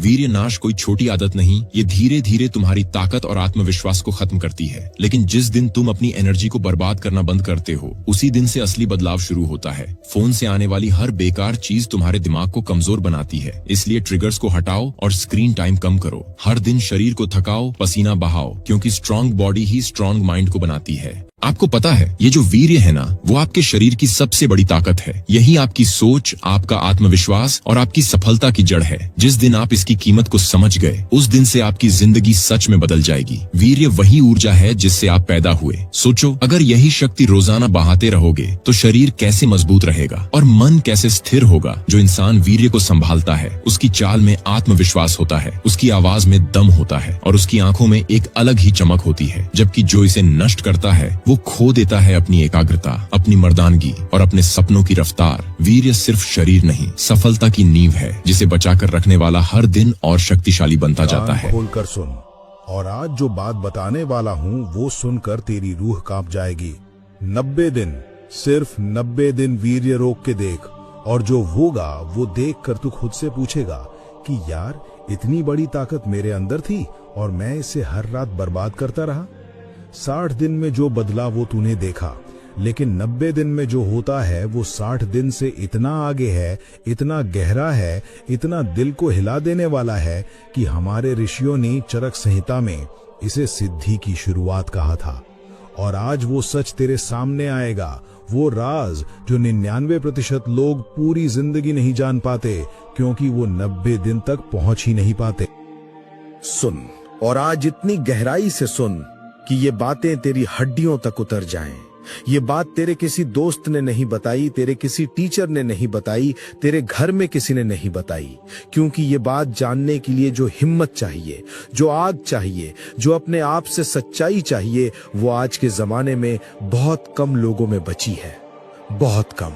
वीर्य नाश कोई छोटी आदत नहीं, ये धीरे धीरे तुम्हारी ताकत और आत्मविश्वास को खत्म करती है। लेकिन जिस दिन तुम अपनी एनर्जी को बर्बाद करना बंद करते हो, उसी दिन से असली बदलाव शुरू होता है। फोन से आने वाली हर बेकार चीज तुम्हारे दिमाग को कमजोर बनाती है, इसलिए ट्रिगर्स को हटाओ और स्क्रीन टाइम कम करो। हर दिन शरीर को थकाओ, पसीना बहाओ, क्योंकि स्ट्रॉन्ग बॉडी ही स्ट्रॉन्ग माइंड को बनाती है। आपको पता है, ये जो वीर्य है ना, वो आपके शरीर की सबसे बड़ी ताकत है। यही आपकी सोच, आपका आत्मविश्वास और आपकी सफलता की जड़ है। जिस दिन आप इसकी कीमत को समझ गए, उस दिन से आपकी जिंदगी सच में बदल जाएगी। वीर्य वही ऊर्जा है जिससे आप पैदा हुए। सोचो, अगर यही शक्ति रोजाना बहाते रहोगे तो शरीर कैसे मजबूत रहेगा और मन कैसे स्थिर होगा। जो इंसान वीर्य को संभालता है, उसकी चाल में आत्मविश्वास होता है, उसकी आवाज में दम होता है और उसकी आंखों में एक अलग ही चमक होती है। जबकि जो इसे नष्ट करता है, वो खो देता है अपनी एकाग्रता, अपनी मर्दानगी और अपने सपनों की रफ्तार। वीर्य सिर्फ शरीर नहीं, सफलता की नींव है, जिसे बचाकर रखने वाला हर दिन और शक्तिशाली बनता जाता है। खोलकर सुन, और आज जो बात बताने वाला हूँ वो सुनकर तेरी रूह कांप जाएगी। 90 दिन, सिर्फ 90 दिन वीर्य रोक के देख, और जो होगा वो देखकर तू खुद से पूछेगा कि यार, इतनी बड़ी ताकत मेरे अंदर थी और मैं इसे हर रात बर्बाद करता रहा। 60 दिन में जो बदला वो तूने देखा, लेकिन 90 दिन में जो होता है वो 60 दिन से इतना आगे है, इतना गहरा है, इतना दिल को हिला देने वाला है कि हमारे ऋषियों ने चरक संहिता में इसे सिद्धि की शुरुआत कहा था। और आज वो सच तेरे सामने आएगा, वो राज जो 99% लोग पूरी जिंदगी नहीं जान पाते, क्योंकि वो 90 दिन तक पहुंच ही नहीं पाते। सुन, और आज इतनी गहराई से सुन कि ये बातें तेरी हड्डियों तक उतर जाएं। ये बात तेरे किसी दोस्त ने नहीं बताई, तेरे किसी टीचर ने नहीं बताई, तेरे घर में किसी ने नहीं बताई, क्योंकि ये बात जानने के लिए जो हिम्मत चाहिए, जो आग चाहिए, जो अपने आप से सच्चाई चाहिए, वो आज के जमाने में बहुत कम लोगों में बची है, बहुत कम।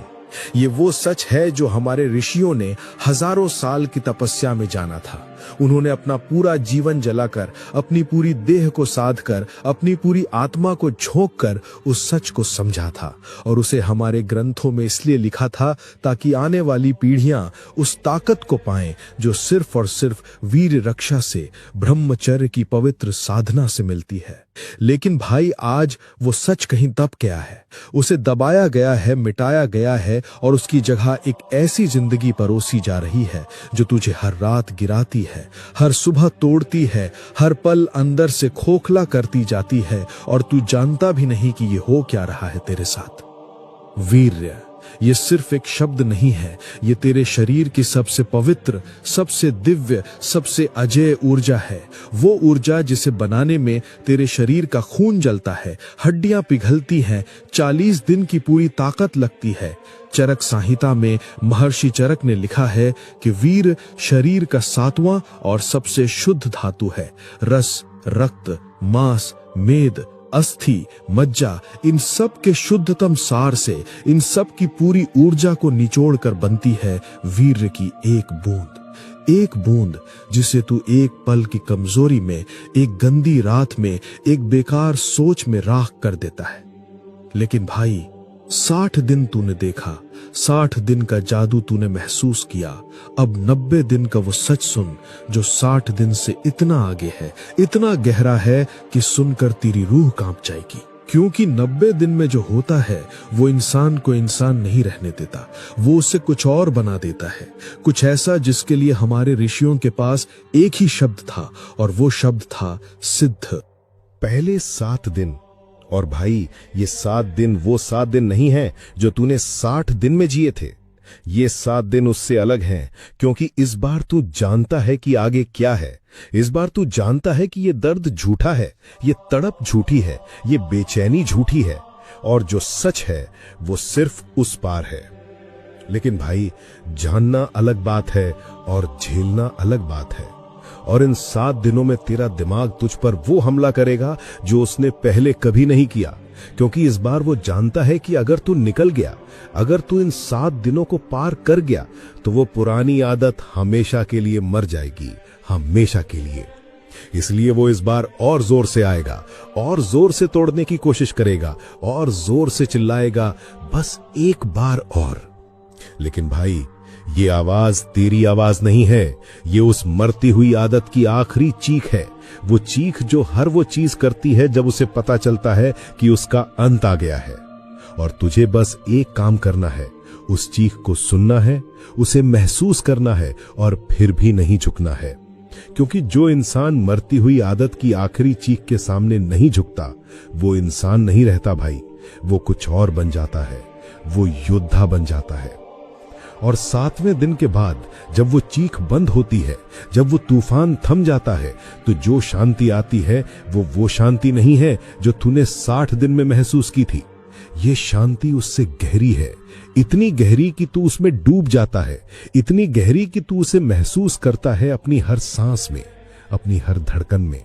ये वो सच है जो हमारे ऋषियों ने हजारों साल की तपस्या में जाना था। उन्होंने अपना पूरा जीवन जलाकर, अपनी पूरी देह को साध कर, अपनी पूरी आत्मा को झोंक कर उस सच को समझा था, और उसे हमारे ग्रंथों में इसलिए लिखा था ताकि आने वाली पीढ़ियां उस ताकत को पाएं जो सिर्फ और सिर्फ वीर रक्षा से, ब्रह्मचर्य की पवित्र साधना से मिलती है। लेकिन भाई, आज वो सच कहीं दब गया है, उसे दबाया गया है, मिटाया गया है, और उसकी जगह एक ऐसी जिंदगी परोसी जा रही है जो तुझे हर रात गिराती है, हर सुबह तोड़ती है, हर पल अंदर से खोखला करती जाती है, और तू जानता भी नहीं कि ये हो क्या रहा है तेरे साथ। वीर्य ये सिर्फ एक शब्द नहीं है, ये तेरे शरीर की सबसे पवित्र, सबसे दिव्य, सबसे अजेय ऊर्जा है। वो ऊर्जा जिसे बनाने में तेरे शरीर का खून जलता है, हड्डियां पिघलती हैं, 40 दिन की पूरी ताकत लगती है। चरक संहिता में महर्षि चरक ने लिखा है कि वीर शरीर का 7वां और सबसे शुद्ध धातु है। रस, रक्त, मांस, मेद, अस्थि, मज्जा, इन सब के शुद्धतम सार से, इन सब की पूरी ऊर्जा को निचोड़ कर बनती है वीर्य की एक बूंद। एक बूंद जिसे तू एक पल की कमजोरी में, एक गंदी रात में, एक बेकार सोच में राख कर देता है। लेकिन भाई, 60 दिन तूने देखा, 60 दिन का जादू तूने महसूस किया। अब 90 दिन का वो सच सुन जो 60 दिन से इतना आगे है, इतना गहरा है कि सुनकर तेरी रूह कांप जाएगी। क्योंकि 90 दिन में जो होता है वो इंसान को इंसान नहीं रहने देता, वो उसे कुछ और बना देता है, कुछ ऐसा जिसके लिए हमारे ऋषियों के पास एक ही शब्द था, और वो शब्द था सिद्ध। पहले 7 दिन, और भाई, ये 7 दिन वो 7 दिन नहीं है जो तूने 60 दिन में जिए थे। ये 7 दिन उससे अलग हैं, क्योंकि इस बार तू जानता है कि आगे क्या है। इस बार तू जानता है कि ये दर्द झूठा है, ये तड़प झूठी है, ये बेचैनी झूठी है, और जो सच है वो सिर्फ उस पार है। लेकिन भाई, जानना अलग बात है और झेलना अलग बात है। और इन 7 दिनों में तेरा दिमाग तुझ पर वो हमला करेगा जो उसने पहले कभी नहीं किया, क्योंकि इस बार वो जानता है कि अगर तू निकल गया, अगर तू इन 7 दिनों को पार कर गया, तो वो पुरानी आदत हमेशा के लिए मर जाएगी, हमेशा के लिए। इसलिए वो इस बार और जोर से आएगा, और जोर से तोड़ने की कोशिश करेगा, और जोर से चिल्लाएगा, बस एक बार और। लेकिन भाई, ये आवाज तेरी आवाज नहीं है, ये उस मरती हुई आदत की आखिरी चीख है। वो चीख जो हर वो चीज करती है जब उसे पता चलता है कि उसका अंत आ गया है। और तुझे बस एक काम करना है, उस चीख को सुनना है, उसे महसूस करना है और फिर भी नहीं झुकना है। क्योंकि जो इंसान मरती हुई आदत की आखिरी चीख के सामने नहीं झुकता, वो इंसान नहीं रहता भाई, वो कुछ और बन जाता है, वो योद्धा बन जाता है। और 7वें दिन के बाद जब वो चीख बंद होती है, जब वो तूफान थम जाता है, तो जो शांति आती है वो शांति नहीं है जो तूने 60 दिन में महसूस की थी। ये शांति उससे गहरी है, इतनी गहरी कि तू उसमें डूब जाता है, इतनी गहरी कि तू उसे महसूस करता है अपनी हर सांस में, अपनी हर धड़कन में।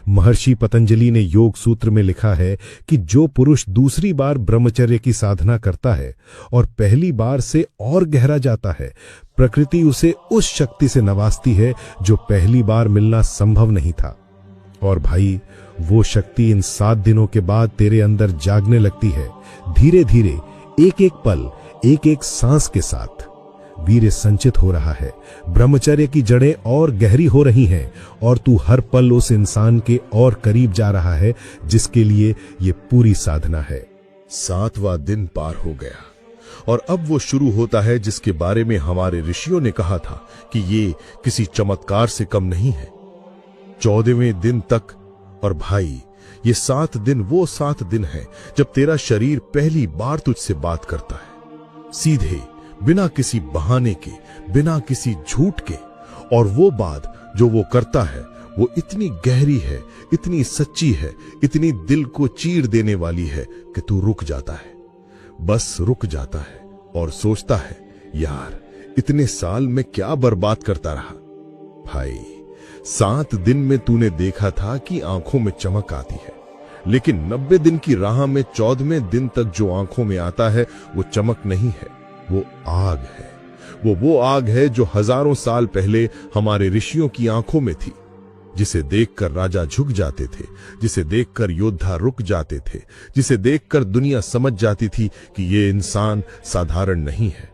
महर्षि पतंजलि ने योग सूत्र में लिखा है कि जो पुरुष दूसरी बार ब्रह्मचर्य की साधना करता है और पहली बार से और गहरा जाता है, प्रकृति उसे उस शक्ति से नवाजती है जो पहली बार मिलना संभव नहीं था। और भाई, वो शक्ति इन 7 दिनों के बाद तेरे अंदर जागने लगती है, धीरे धीरे, एक एक पल, एक एक सांस के साथ। वीर्य संचित हो रहा है, ब्रह्मचर्य की जड़ें और गहरी हो रही हैं और तू हर पल उस इंसान के और करीब जा रहा है जिसके लिए ये पूरी साधना है। 7वां दिन पार हो गया और अब वो शुरू होता है जिसके बारे में हमारे ऋषियों ने कहा था कि ये किसी चमत्कार से कम नहीं है। 14वें दिन तक। और भाई, ये 7 दिन वो 7 दिन है जब तेरा शरीर पहली बार तुझसे बात करता है, सीधे, बिना किसी बहाने के, बिना किसी झूठ के। और वो बात जो वो करता है वो इतनी गहरी है, इतनी सच्ची है, इतनी दिल को चीर देने वाली है कि तू रुक जाता है, बस रुक जाता है और सोचता है, यार इतने साल में क्या बर्बाद करता रहा। भाई, 7 दिन में तूने देखा था कि आंखों में चमक आती है, लेकिन 90 दिन की राह में 14वें दिन तक जो आंखों में आता है वो चमक नहीं है, वो आग है। वो आग है जो हजारों साल पहले हमारे ऋषियों की आंखों में थी, जिसे देखकर राजा झुक जाते थे, जिसे देखकर योद्धा रुक जाते थे, जिसे देखकर दुनिया समझ जाती थी कि ये इंसान साधारण नहीं है।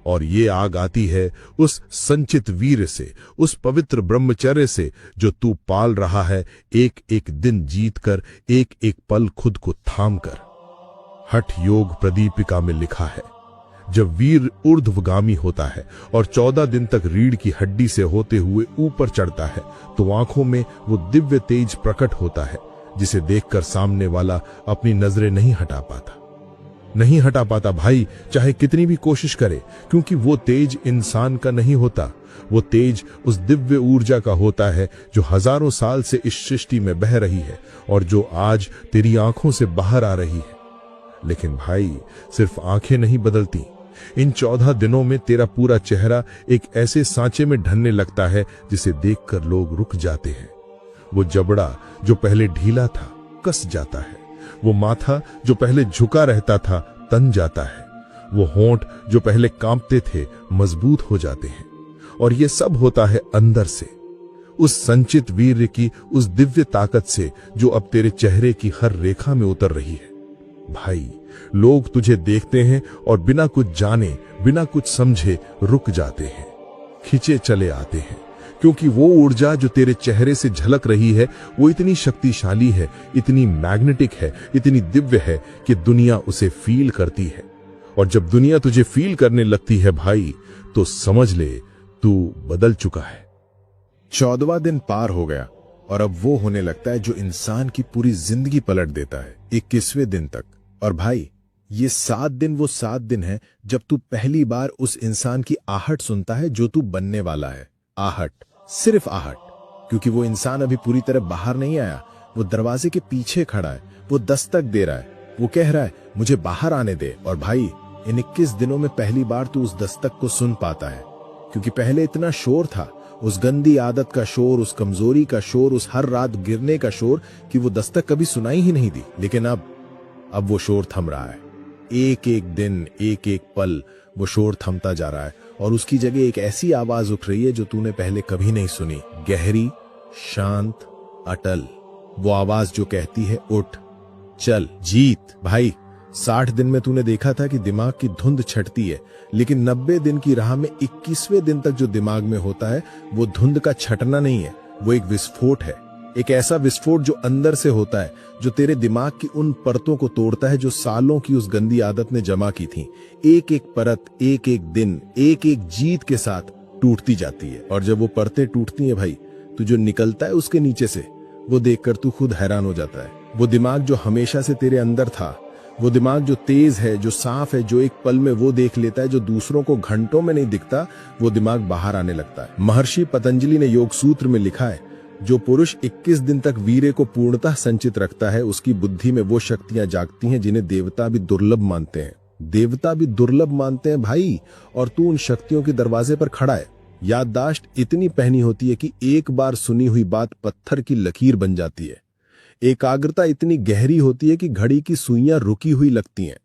और ये आग आती है उस संचित वीर से, उस पवित्र ब्रह्मचर्य से जो तू पाल रहा है, एक एक दिन जीतकर, एक एक पल खुद को थाम कर। हठ योग प्रदीपिका में लिखा है, जब वीर ऊर्ध्वगामी होता है और 14 दिन तक रीढ़ की हड्डी से होते हुए ऊपर चढ़ता है, तो आंखों में वो दिव्य तेज प्रकट होता है जिसे देखकर सामने वाला अपनी नजरें नहीं हटा पाता भाई, चाहे कितनी भी कोशिश करे, क्योंकि वो तेज इंसान का नहीं होता, वो तेज उस दिव्य ऊर्जा का होता है जो हजारों साल से इस सृष्टि में बह रही है और जो आज तेरी आंखों से बाहर आ रही है। लेकिन भाई, सिर्फ आंखें नहीं बदलती, इन 14 दिनों में तेरा पूरा चेहरा एक ऐसे सांचे में ढलने लगता है जिसे देखकर लोग रुक जाते हैं। वो जबड़ा जो पहले ढीला था कस जाता है, वो माथा जो पहले झुका रहता था तन जाता है, वो होंठ जो पहले कांपते थे मजबूत हो जाते हैं। और ये सब होता है अंदर से, उस संचित वीर्य की, उस दिव्य ताकत से जो अब तेरे चेहरे की हर रेखा में उतर रही है। भाई, लोग तुझे देखते हैं और बिना कुछ जाने, बिना कुछ समझे रुक जाते हैं, खिंचे चले आते हैं, क्योंकि वो ऊर्जा जो तेरे चेहरे से झलक रही है वो इतनी शक्तिशाली है, इतनी मैग्नेटिक है, इतनी दिव्य है कि दुनिया उसे फील करती है। और जब दुनिया तुझे फील करने लगती है भाई, तो समझ ले तू बदल चुका है। 14वां दिन पार हो गया और अब वो होने लगता है जो इंसान की पूरी जिंदगी पलट देता है, 21वें दिन तक। और भाई, ये 7 दिन वो 7 दिन है जब तू पहली बार उस इंसान की आहट सुनता है जो तू बनने वाला है। आहट, सिर्फ आहट, क्योंकि वो इंसान अभी पूरी तरह बाहर नहीं आया, वो दरवाजे के पीछे खड़ा है, वो दस्तक दे रहा है, वो कह रहा है मुझे बाहर आने दे। और भाई, इन 21 दिनों में पहली बार तू उस दस्तक को सुन पाता है, क्योंकि पहले इतना शोर था, उस गंदी आदत का शोर, उस कमजोरी का शोर, उस हर रात गिरने का शोर, कि वो दस्तक कभी सुनाई ही नहीं दी। लेकिन अब वो शोर थम रहा है, एक एक दिन, एक एक पल वो शोर थमता जा रहा है और उसकी जगह एक ऐसी आवाज उठ रही है जो तूने पहले कभी नहीं सुनी, गहरी, शांत, अटल। वो आवाज जो कहती है, उठ, चल, जीत। भाई, 60 दिन में तूने देखा था कि दिमाग की धुंध छटती है, लेकिन 90 दिन की राह में 21वें दिन तक जो दिमाग में होता है वो धुंध का छटना नहीं है, वो एक विस्फोट है। एक ऐसा विस्फोट जो अंदर से होता है, जो तेरे दिमाग की उन परतों को तोड़ता है जो सालों की उस गंदी आदत ने जमा की थी। एक एक परत, एक एक दिन, एक एक जीत के साथ टूटती जाती है। और जब वो परतें टूटती हैं भाई, तो जो निकलता है उसके नीचे से, वो देखकर तू खुद हैरान हो जाता है। वो दिमाग जो हमेशा से तेरे अंदर था, वो दिमाग जो तेज है, जो साफ है, जो एक पल में वो देख लेता है जो दूसरों को घंटों में नहीं दिखता, वो दिमाग बाहर आने लगता है। महर्षि पतंजलि ने योग सूत्र में लिखा है, जो पुरुष 21 दिन तक वीर्य को पूर्णतः संचित रखता है, उसकी बुद्धि में वो शक्तियां जागती हैं जिन्हें देवता भी दुर्लभ मानते हैं। देवता भी दुर्लभ मानते हैं भाई, और तू उन शक्तियों के दरवाजे पर खड़ा है। याददाश्त इतनी पहनी होती है कि एक बार सुनी हुई बात पत्थर की लकीर बन जाती है। एकाग्रता इतनी गहरी होती है कि घड़ी की सुइयां रुकी हुई लगती हैं,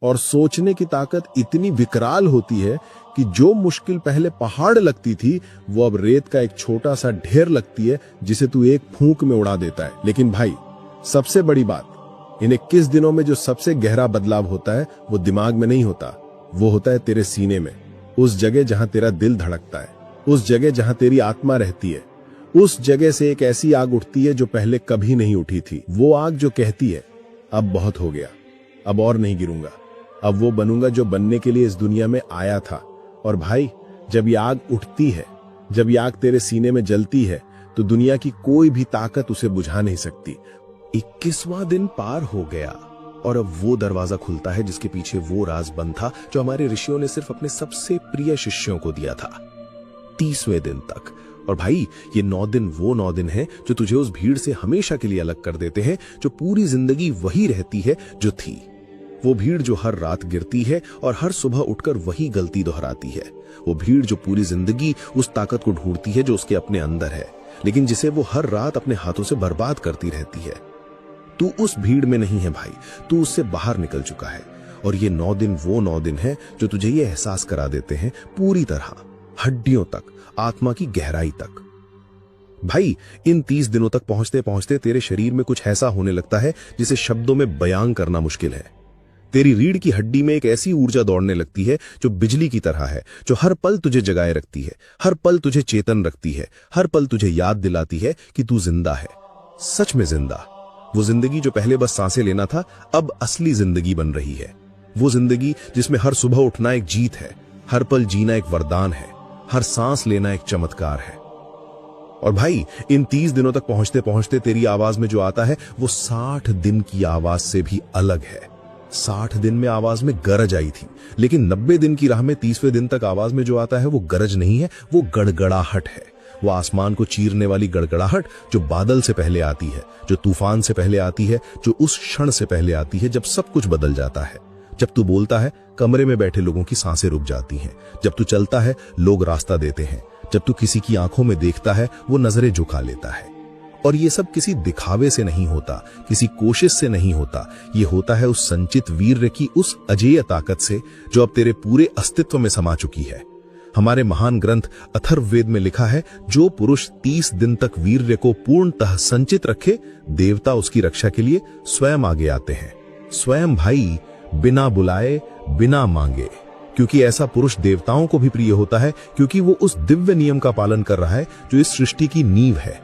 और सोचने की ताकत इतनी विकराल होती है कि जो मुश्किल पहले पहाड़ लगती थी, वो अब रेत का एक छोटा सा ढेर लगती है जिसे तू एक फूंक में उड़ा देता है। लेकिन भाई, सबसे बड़ी बात, इन 21 दिनों में जो सबसे गहरा बदलाव होता है वो दिमाग में नहीं होता, वो होता है तेरे सीने में, उस जगह जहां तेरा दिल धड़कता है, उस जगह जहां तेरी आत्मा रहती है। उस जगह से एक ऐसी आग उठती है जो पहले कभी नहीं उठी थी। वो आग जो कहती है, अब बहुत हो गया, अब और नहीं गिरूंगा, अब वो बनूंगा जो बनने के लिए इस दुनिया में आया था। और भाई, जब ये आग उठती है, जब ये आग तेरे सीने में जलती है, तो दुनिया की कोई भी ताकत उसे बुझा नहीं सकती। 21वां दिन पार हो गया और अब वो दरवाजा खुलता है जिसके पीछे वो राज बंद था जो हमारे ऋषियों ने सिर्फ अपने सबसे प्रिय शिष्यों को दिया था, 30वें दिन तक। और भाई, ये 9 दिन वो 9 दिन हैं जो तुझे उस भीड़ से हमेशा के लिए अलग कर देते हैं, जो पूरी जिंदगी वही रहती है जो थी। वो भीड़ जो हर रात गिरती है और हर सुबह उठकर वही गलती दोहराती है। वो भीड़ जो पूरी जिंदगी उस ताकत को ढूंढती है जो उसके अपने अंदर है, लेकिन जिसे वो हर रात अपने हाथों से बर्बाद करती रहती है। तू उस भीड़ में नहीं है भाई, तू उससे बाहर निकल चुका है। और ये 9 दिन वो 9 दिन है जो तुझे ये एहसास करा देते हैं पूरी तरह, हड्डियों तक, आत्मा की गहराई तक। भाई, इन 30 दिनों तक पहुंचते पहुंचते तेरे शरीर में कुछ ऐसा होने लगता है जिसे शब्दों में बयां करना मुश्किल है। तेरी रीढ़ की हड्डी में एक ऐसी ऊर्जा दौड़ने लगती है जो बिजली की तरह है, जो हर पल तुझे जगाए रखती है, हर पल तुझे चेतन रखती है, हर पल तुझे याद दिलाती है कि तू जिंदा है, सच में जिंदा। वो जिंदगी जो पहले बस सांसें लेना था, अब असली जिंदगी बन रही है। वो जिंदगी जिसमें हर सुबह उठना एक जीत है, हर पल जीना एक वरदान है, हर सांस लेना एक चमत्कार है। और भाई, इन 30 दिनों तक पहुंचते पहुंचते तेरी आवाज में जो आता है वो 60 दिन की आवाज से भी अलग है। 60 दिन में आवाज में गरज आई थी, लेकिन 90 दिन की राह में 30वें दिन तक आवाज में जो आता है वो गरज नहीं है, वो गड़गड़ाहट है। वो आसमान को चीरने वाली गड़गड़ाहट जो बादल से पहले आती है, जो तूफान से पहले आती है, जो उस क्षण से पहले आती है जब सब कुछ बदल जाता है। जब तू बोलता है, कमरे में बैठे लोगों की सांसें रुक जाती हैं। जब तू चलता है, लोग रास्ता देते हैं। जब तू किसी की आंखों में देखता है, वो नजरें झुका लेता है। और ये सब किसी दिखावे से नहीं होता, किसी कोशिश से नहीं होता। ये होता है उस संचित वीर्य की उस अजेय ताकत से जो अब तेरे पूरे अस्तित्व में समा चुकी है। हमारे महान ग्रंथ अथर्ववेद में लिखा है, जो पुरुष 30 दिन तक वीर्य को पूर्णतः संचित रखे, देवता उसकी रक्षा के लिए स्वयं आगे आते हैं। स्वयं भाई, बिना बुलाए, बिना मांगे। क्योंकि ऐसा पुरुष देवताओं को भी प्रिय होता है, क्योंकि वो उस दिव्य नियम का पालन कर रहा है जो इस सृष्टि की नींव है।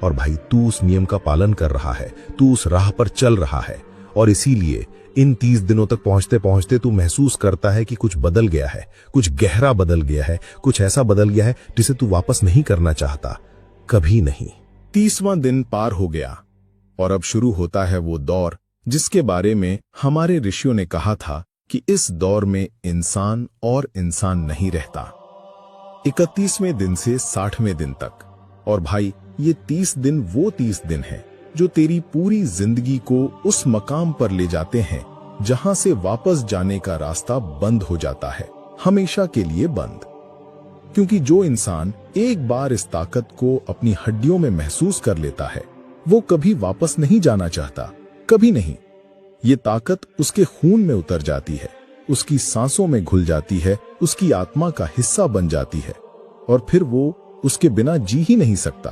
और भाई, तू उस नियम का पालन कर रहा है, तू उस राह पर चल रहा है। और इसीलिए इन 30 दिनों तक पहुंचते पहुंचते तू महसूस करता है कि कुछ बदल गया है, कुछ गहरा बदल गया है, कुछ ऐसा बदल गया है जिसे तू वापस नहीं करना चाहता, कभी नहीं। 30वां दिन पार हो गया और अब शुरू होता है वो दौर जिसके बारे में हमारे ऋषियों ने कहा था कि इस दौर में इंसान और इंसान नहीं रहता। 31वें दिन से 60वें दिन तक। और भाई, ये 30 दिन वो 30 दिन हैं जो तेरी पूरी जिंदगी को उस मकाम पर ले जाते हैं जहां से वापस जाने का रास्ता बंद हो जाता है, हमेशा के लिए बंद। क्योंकि जो इंसान एक बार इस ताकत को अपनी हड्डियों में महसूस कर लेता है, वो कभी वापस नहीं जाना चाहता, कभी नहीं। ये ताकत उसके खून में उतर जाती है, उसकी सांसों में घुल जाती है, उसकी आत्मा का हिस्सा बन जाती है, और फिर वो उसके बिना जी ही नहीं सकता।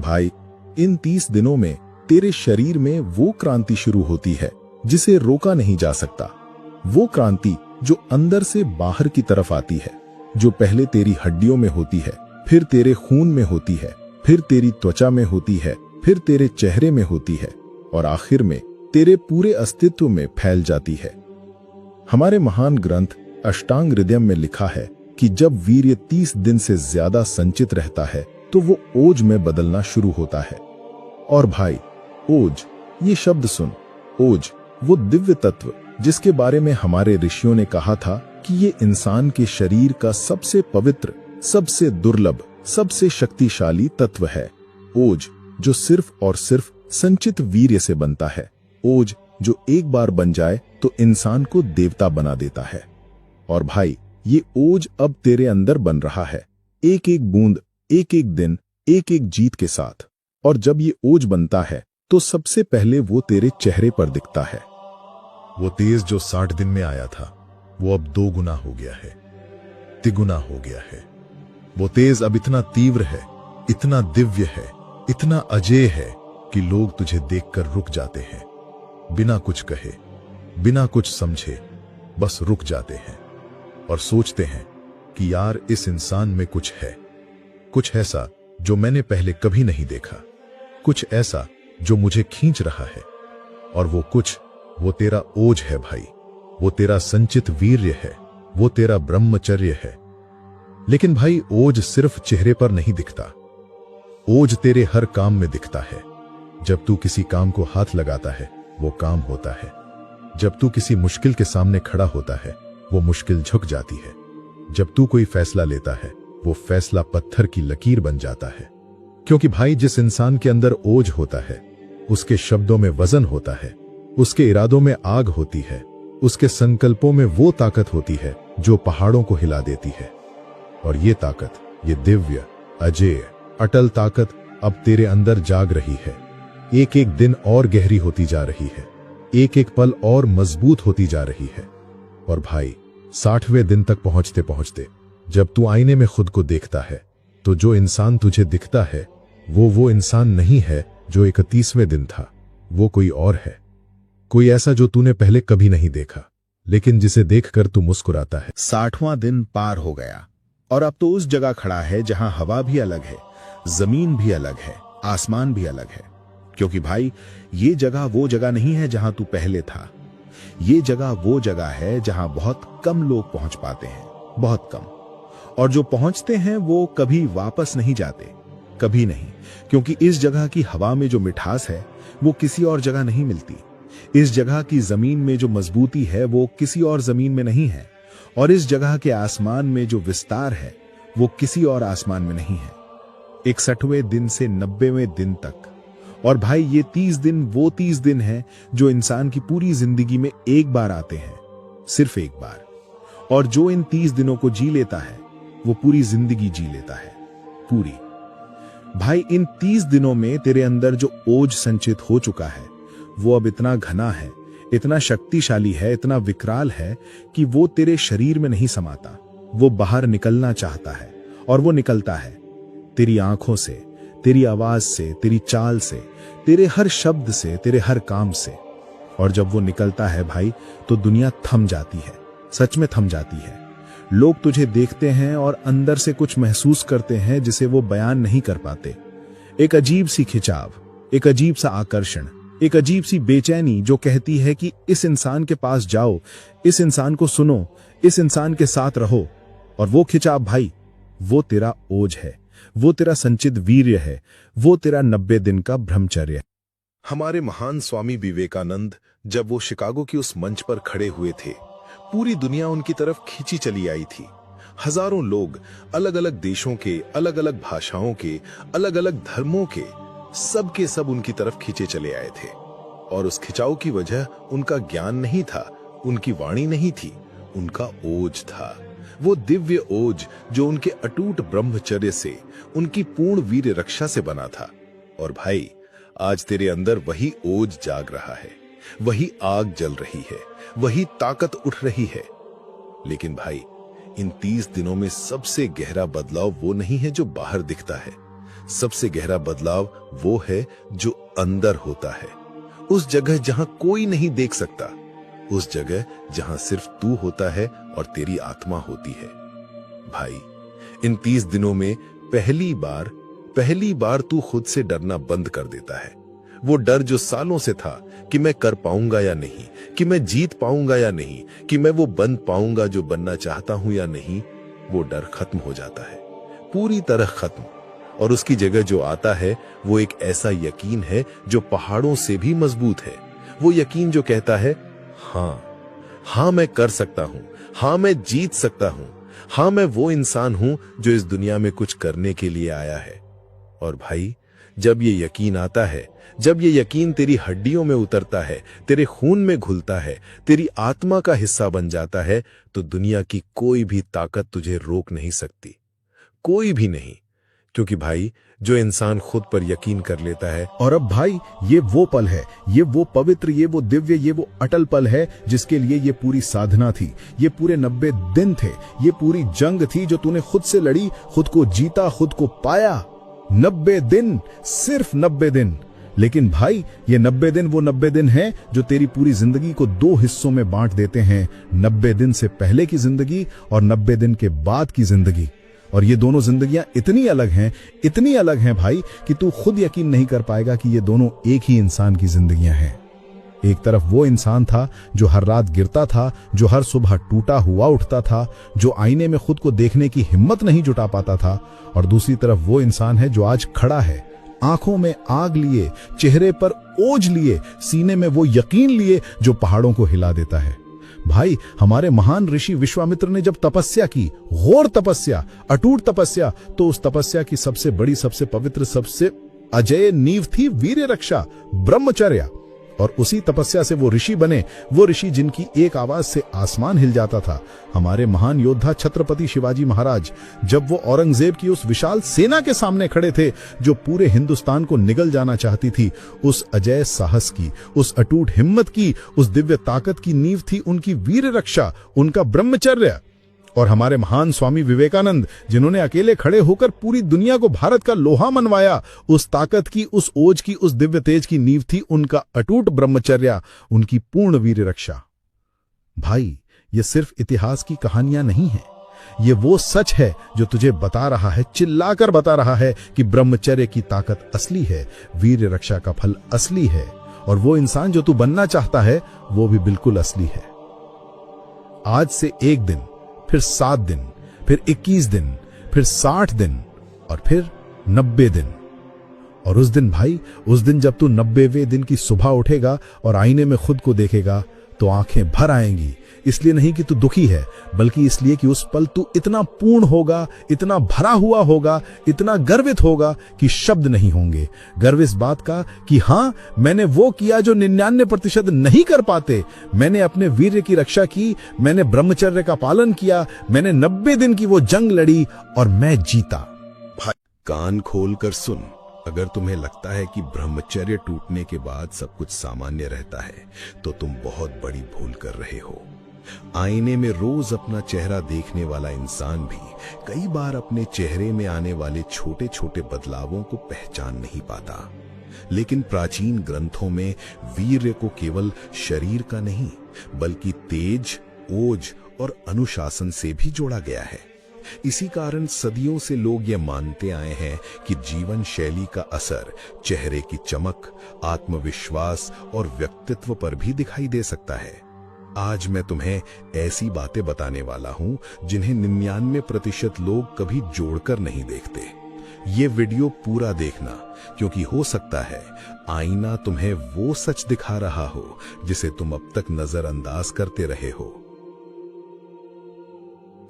भाई, इन 30 दिनों में तेरे शरीर में वो क्रांति शुरू होती है जिसे रोका नहीं जा सकता। वो क्रांति जो अंदर से बाहर की तरफ आती है, जो पहले तेरी हड्डियों में होती है, फिर तेरे खून में होती है, फिर तेरी त्वचा में होती है, फिर तेरे चेहरे में होती है और आखिर में तेरे पूरे अस्तित्व में फैल जाती है। हमारे महान ग्रंथ अष्टांग हृदय में लिखा है कि जब वीर्य 30 दिन से ज्यादा संचित रहता है तो वो ओज में बदलना शुरू होता है। और भाई, ओज, ये शब्द सुन। ओज, वो दिव्य तत्व जिसके बारे में हमारे ऋषियों ने कहा था कि ये इंसान के शरीर का सबसे पवित्र, सबसे दुर्लभ, सबसे शक्तिशाली तत्व है। ओज जो सिर्फ और सिर्फ संचित वीर्य से बनता है। ओज जो एक बार बन जाए तो इंसान को देवता बना देता है। और भाई, ये ओज अब तेरे अंदर बन रहा है, एक एक बूंद, एक एक दिन, एक एक जीत के साथ। और जब ये ओज बनता है तो सबसे पहले वो तेरे चेहरे पर दिखता है। वो तेज जो 60 दिन में आया था वो अब 2 गुना हो गया है, तिगुना हो गया है। वो तेज अब इतना तीव्र है, इतना दिव्य है, इतना अजेय है कि लोग तुझे देखकर रुक जाते हैं, बिना कुछ कहे, बिना कुछ समझे, बस रुक जाते हैं और सोचते हैं कि यार इस इंसान में कुछ है, कुछ ऐसा जो मैंने पहले कभी नहीं देखा, कुछ ऐसा जो मुझे खींच रहा है। और वो कुछ, वो तेरा ओज है भाई, वो तेरा संचित वीर्य है, वो तेरा ब्रह्मचर्य है। लेकिन भाई, ओज सिर्फ चेहरे पर नहीं दिखता, ओज तेरे हर काम में दिखता है। जब तू किसी काम को हाथ लगाता है वो काम होता है। जब तू किसी मुश्किल के सामने खड़ा होता है वो मुश्किल झुक जाती है। जब तू कोई फैसला लेता है वो फैसला पत्थर की लकीर बन जाता है। क्योंकि भाई, जिस इंसान के अंदर ओज होता है उसके शब्दों में वजन होता है, उसके इरादों में आग होती है, उसके संकल्पों में वो ताकत होती है जो पहाड़ों को हिला देती है। और ये ताकत, ये दिव्य, अजेय, अटल ताकत अब तेरे अंदर जाग रही है। एक एक दिन और गहरी होती जा रही है, एक एक पल और मजबूत होती जा रही है। और भाई, 60वें दिन तक पहुंचते पहुंचते जब तू आईने में खुद को देखता है तो जो इंसान तुझे दिखता है वो इंसान नहीं है जो 31वें दिन था। वो कोई और है, कोई ऐसा जो तूने पहले कभी नहीं देखा, लेकिन जिसे देखकर तू मुस्कुराता है। 60वां दिन पार हो गया और अब तो उस जगह खड़ा है जहां हवा भी अलग है, जमीन भी अलग है, आसमान भी अलग है। क्योंकि भाई, ये जगह वो जगह नहीं है जहां तू पहले था। ये जगह वो जगह है जहां बहुत कम लोग पहुंच पाते हैं, बहुत कम। और जो पहुंचते हैं वो कभी वापस नहीं जाते, कभी नहीं। क्योंकि इस जगह की हवा में जो मिठास है वो किसी और जगह नहीं मिलती। इस जगह की जमीन में जो मजबूती है वो किसी और जमीन में नहीं है। और इस जगह के आसमान में जो विस्तार है वो किसी और आसमान में नहीं है। 61वें दिन से 90वें दिन तक। और भाई, ये 30 दिन वो 30 दिन हैं जो इंसान की पूरी जिंदगी में एक बार आते हैं, सिर्फ एक बार। और जो इन 30 दिनों को जी लेता है वो पूरी जिंदगी जी लेता है, पूरी। भाई, इन 30 दिनों में तेरे अंदर जो ओज संचित हो चुका है वो अब इतना घना है, इतना शक्तिशाली है, इतना विकराल है कि वो तेरे शरीर में नहीं समाता। वो बाहर निकलना चाहता है और वो निकलता है, तेरी आंखों से, तेरी आवाज से, तेरी चाल से, तेरे हर शब्द से, तेरे हर काम से। और जब वो निकलता है भाई, तो दुनिया थम जाती है, सच में थम जाती है। लोग तुझे देखते हैं और अंदर से कुछ महसूस करते हैं जिसे वो बयान नहीं कर पाते। एक अजीब सी खिंचाव, एक अजीब सा आकर्षण, एक अजीब सी बेचैनी जो कहती है कि इस इंसान के पास जाओ, इस इंसान को सुनो, इस इंसान के साथ रहो। और वो खिंचाव भाई, वो तेरा ओज है, वो तेरा संचित वीर्य है, वो तेरा 90 दिन का ब्रह्मचर्य है। हमारे महान स्वामी विवेकानंद जब वो शिकागो की उस मंच पर खड़े हुए थे, पूरी दुनिया उनकी तरफ खींची चली आई थी। हजारों लोग, अलग अलग देशों के, अलग अलग भाषाओं के, अलग अलग धर्मों के, सब के सब उनकी तरफ खींचे चले आए थे। और उस खिंचाव की वजह उनका ज्ञान नहीं था, उनकी वाणी नहीं थी, उनका ओज था। वो दिव्य ओज जो उनके अटूट ब्रह्मचर्य से, उनकी पूर्ण वीर रक्षा से बना था। और भाई, आज तेरे अंदर वही ओज जाग रहा है, वही आग जल रही है, वही ताकत उठ रही है। लेकिन भाई, इन 30 दिनों में सबसे गहरा बदलाव वो नहीं है जो बाहर दिखता है। सबसे गहरा बदलाव वो है जो अंदर होता है। उस जगह जहां कोई नहीं देख सकता, उस जगह जहां सिर्फ तू होता है और तेरी आत्मा होती है। भाई, इन 30 दिनों में पहली बार तू खुद से डरना बंद कर देता है। वो डर जो सालों से था कि मैं कर पाऊंगा या नहीं, कि मैं जीत पाऊंगा या नहीं, कि मैं वो बन पाऊंगा जो बनना चाहता हूं या नहीं, वो डर खत्म हो जाता है, पूरी तरह खत्म। और उसकी जगह जो आता है वो एक ऐसा यकीन है जो पहाड़ों से भी मजबूत है। वो यकीन जो कहता है, हाँ मैं कर सकता हूं, हाँ मैं जीत सकता हूं, हाँ मैं वो इंसान हूं जो इस दुनिया में कुछ करने के लिए आया है। और भाई, जब ये यकीन आता है, जब ये यकीन तेरी हड्डियों में उतरता है, तेरे खून में घुलता है, तेरी आत्मा का हिस्सा बन जाता है, तो दुनिया की कोई भी ताकत तुझे रोक नहीं सकती, कोई भी नहीं। क्योंकि भाई, जो इंसान खुद पर यकीन कर लेता है, और अब भाई, ये वो पल है, ये वो पवित्र, ये वो दिव्य, ये वो अटल पल है जिसके लिए ये पूरी साधना थी, ये पूरे 90 दिन थे, ये पूरी जंग थी जो तूने खुद से लड़ी, खुद को जीता, खुद को पाया। 90 दिन, सिर्फ 90 दिन। लेकिन भाई, ये 90 दिन वो 90 दिन हैं जो तेरी पूरी जिंदगी को 2 हिस्सों में बांट देते हैं, 90 दिन से पहले की जिंदगी और 90 दिन के बाद की जिंदगी। और ये दोनों जिंदगियां इतनी अलग हैं भाई, कि तू खुद यकीन नहीं कर पाएगा कि ये दोनों एक ही इंसान की जिंदगियां हैं। एक तरफ वो इंसान था जो हर रात गिरता था, जो हर सुबह टूटा हुआ उठता था, जो आईने में खुद को देखने की हिम्मत नहीं जुटा पाता था, और दूसरी तरफ वो इंसान है जो आज खड़ा है, आंखों में आग लिए, चेहरे पर ओज लिए, सीने में वो यकीन लिए जो पहाड़ों को हिला देता है। भाई, हमारे महान ऋषि विश्वामित्र ने जब तपस्या की, घोर तपस्या, अटूट तपस्या, तो उस तपस्या की सबसे बड़ी, सबसे पवित्र, सबसे अजेय नींव थी वीर्य रक्षा, ब्रह्मचर्य। और उसी तपस्या से वो ऋषि बने, वो ऋषि जिनकी एक आवाज से आसमान हिल जाता था। हमारे महान योद्धा छत्रपति शिवाजी महाराज, जब वो औरंगजेब की उस विशाल सेना के सामने खड़े थे जो पूरे हिंदुस्तान को निगल जाना चाहती थी, उस अजेय साहस की, उस अटूट हिम्मत की, उस दिव्य ताकत की नींव थी उनकी वीर रक्षा, उनका ब्रह्मचर्य। और हमारे महान स्वामी विवेकानंद, जिन्होंने अकेले खड़े होकर पूरी दुनिया को भारत का लोहा मनवाया, उस ताकत की, उस ओज की, उस दिव्य तेज की नींव थी उनका अटूट ब्रह्मचर्य, उनकी पूर्ण वीर रक्षा। भाई, ये सिर्फ इतिहास की कहानियां नहीं हैं, ये वो सच है जो तुझे बता रहा है, चिल्लाकर बता रहा है कि ब्रह्मचर्य की ताकत असली है, वीर रक्षा का फल असली है, और वो इंसान जो तू बनना चाहता है वो भी बिल्कुल असली है। आज से 1 दिन, फिर 7 दिन, फिर 21 दिन, फिर 60 दिन, और फिर 90 दिन। और उस दिन भाई, उस दिन जब तू 90वें दिन की सुबह उठेगा और आईने में खुद को देखेगा, तो आंखें भर आएंगी। इसलिए नहीं कि तू दुखी है, बल्कि इसलिए कि उस पल तू इतना पूर्ण होगा, इतना भरा हुआ होगा, इतना गर्वित होगा कि शब्द नहीं होंगे। गर्व इस बात का कि हाँ, मैंने वो किया जो 99% नहीं कर पाते। मैंने अपने वीर्य की रक्षा की, मैंने ब्रह्मचर्य का पालन किया, मैंने 90 दिन की वो जंग लड़ी और मैं जीता। भाई, कान खोल कर सुन। अगर तुम्हें लगता है कि ब्रह्मचर्य टूटने के बाद सब कुछ सामान्य रहता है, तो तुम बहुत बड़ी भूल कर रहे हो। आईने में रोज अपना चेहरा देखने वाला इंसान भी कई बार अपने चेहरे में आने वाले छोटे छोटे बदलावों को पहचान नहीं पाता। लेकिन प्राचीन ग्रंथों में वीर्य को केवल शरीर का नहीं, बल्कि तेज, ओज और अनुशासन से भी जोड़ा गया है। इसी कारण सदियों से लोग ये मानते आए हैं कि जीवन शैली का असर चेहरे की चमक, आत्मविश्वास और व्यक्तित्व पर भी दिखाई दे सकता है। आज मैं तुम्हें ऐसी बातें बताने वाला हूं जिन्हें 99% लोग कभी जोड़कर नहीं देखते। ये वीडियो पूरा देखना, क्योंकि हो सकता है आईना तुम्हें वो सच दिखा रहा हो जिसे तुम अब तक नजरअंदाज करते रहे हो।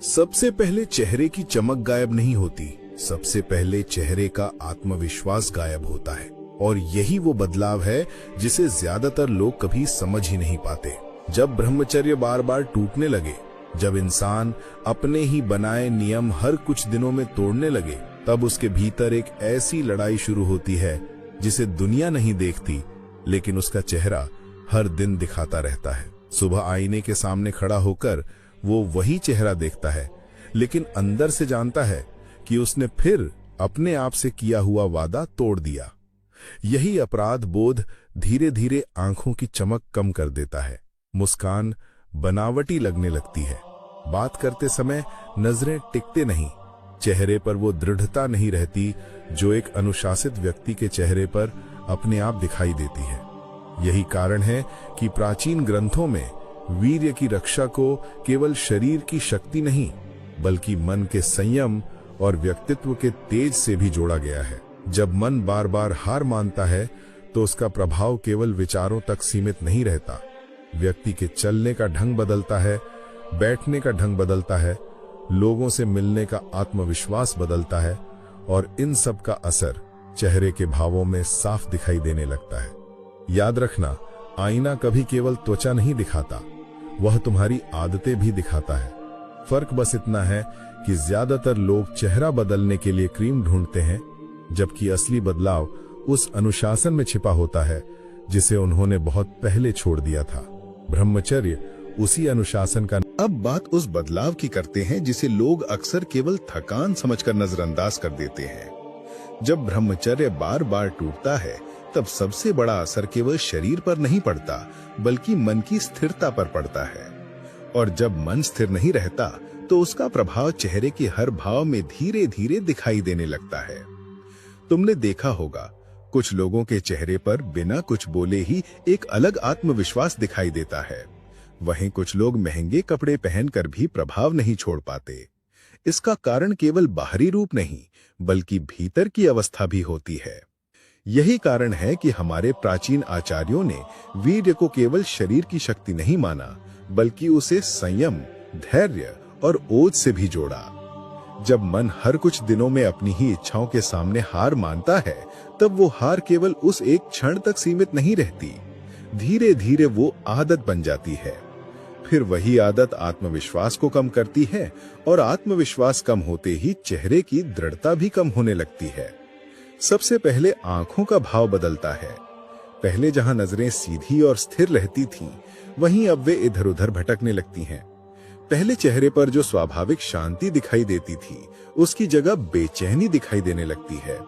सबसे पहले चेहरे की चमक गायब नहीं होती, सबसे पहले चेहरे का आत्मविश्वास गायब होता है। और यही वो बदलाव है जिसे ज्यादातर लोग कभी समझ ही नहीं पाते। जब ब्रह्मचर्य बार बार टूटने लगे, जब इंसान अपने ही बनाए नियम हर कुछ दिनों में तोड़ने लगे, तब उसके भीतर एक ऐसी लड़ाई शुरू होती है जिसे दुनिया नहीं देखती, लेकिन उसका चेहरा हर दिन दिखाता रहता है। सुबह आईने के सामने खड़ा होकर वो वही चेहरा देखता है, लेकिन अंदर से जानता है कि उसने फिर अपने आप से किया हुआ वादा तोड़ दिया। यही अपराध बोध धीरे धीरे आंखों की चमक कम कर देता है। मुस्कान बनावटी लगने लगती है। बात करते समय नजरें टिकते नहीं। चेहरे पर वो दृढ़ता नहीं रहती जो एक अनुशासित व्यक्ति के चेहरे पर अपने आप दिखाई देती है। यही कारण है कि प्राचीन ग्रंथों में वीर्य की रक्षा को केवल शरीर की शक्ति नहीं बल्कि मन के संयम और व्यक्तित्व के तेज से भी जोड़ा गया है। जब मन बार बार हार मानता है तो उसका प्रभाव केवल विचारों तक सीमित नहीं रहता। व्यक्ति के चलने का ढंग बदलता है, बैठने का ढंग बदलता है, लोगों से मिलने का आत्मविश्वास बदलता है और इन सब का असर चेहरे के भावों में साफ दिखाई देने लगता है। याद रखना, आईना कभी केवल त्वचा नहीं दिखाता, वह तुम्हारी आदतें भी दिखाता है। फर्क बस इतना है कि ज्यादातर लोग चेहरा बदलने के लिए क्रीम ढूंढते हैं, जबकि असली बदलाव उस अनुशासन में छिपा होता है जिसे उन्होंने बहुत पहले छोड़ दिया था। ब्रह्मचर्य उसी अनुशासन का। अब बात उस बदलाव की करते हैं जिसे लोग अक्सर केवल थकान समझकर नजरअंदाज कर देते हैं। जब ब्रह्मचर्य बार बार टूटता है तब सबसे बड़ा असर केवल शरीर पर नहीं पड़ता बल्कि मन की स्थिरता पर पड़ता है। और जब मन स्थिर नहीं रहता तो उसका प्रभाव चेहरे के हर भाव में धीरे धीरे दिखाई देने लगता है। तुमने देखा होगा, कुछ लोगों के चेहरे पर बिना कुछ बोले ही एक अलग आत्मविश्वास दिखाई देता है। वहीं कुछ लोग महंगे कपड़े पहनकर भी प्रभाव नहीं छोड़ पाते। इसका कारण केवल बाहरी रूप नहीं बल्कि भीतर की अवस्था भी होती है। यही कारण है कि हमारे प्राचीन आचार्यों ने वीर्य को केवल शरीर की शक्ति नहीं माना बल्कि उसे संयम, धैर्य और ओज से भी जोड़ा। जब मन हर कुछ दिनों में अपनी ही इच्छाओं के सामने हार मानता है तब वो हार केवल उस एक क्षण तक सीमित नहीं रहती, धीरे धीरे वो आदत बन जाती है। फिर वही आदत आत्मविश्वास को कम करती है और आत्मविश्वास कम होते ही चेहरे की दृढ़ता भी कम होने लगती है। सबसे पहले आंखों का भाव बदलता है। पहले जहां नजरें सीधी और स्थिर रहती थीं, वहीं अब वे इधर उधर भटकने लगती हैं। पहले चेहरे पर जो स्वाभाविक शांति दिखाई देती थी, उसकी जगह बेचैनी दिखाई देने लगती है।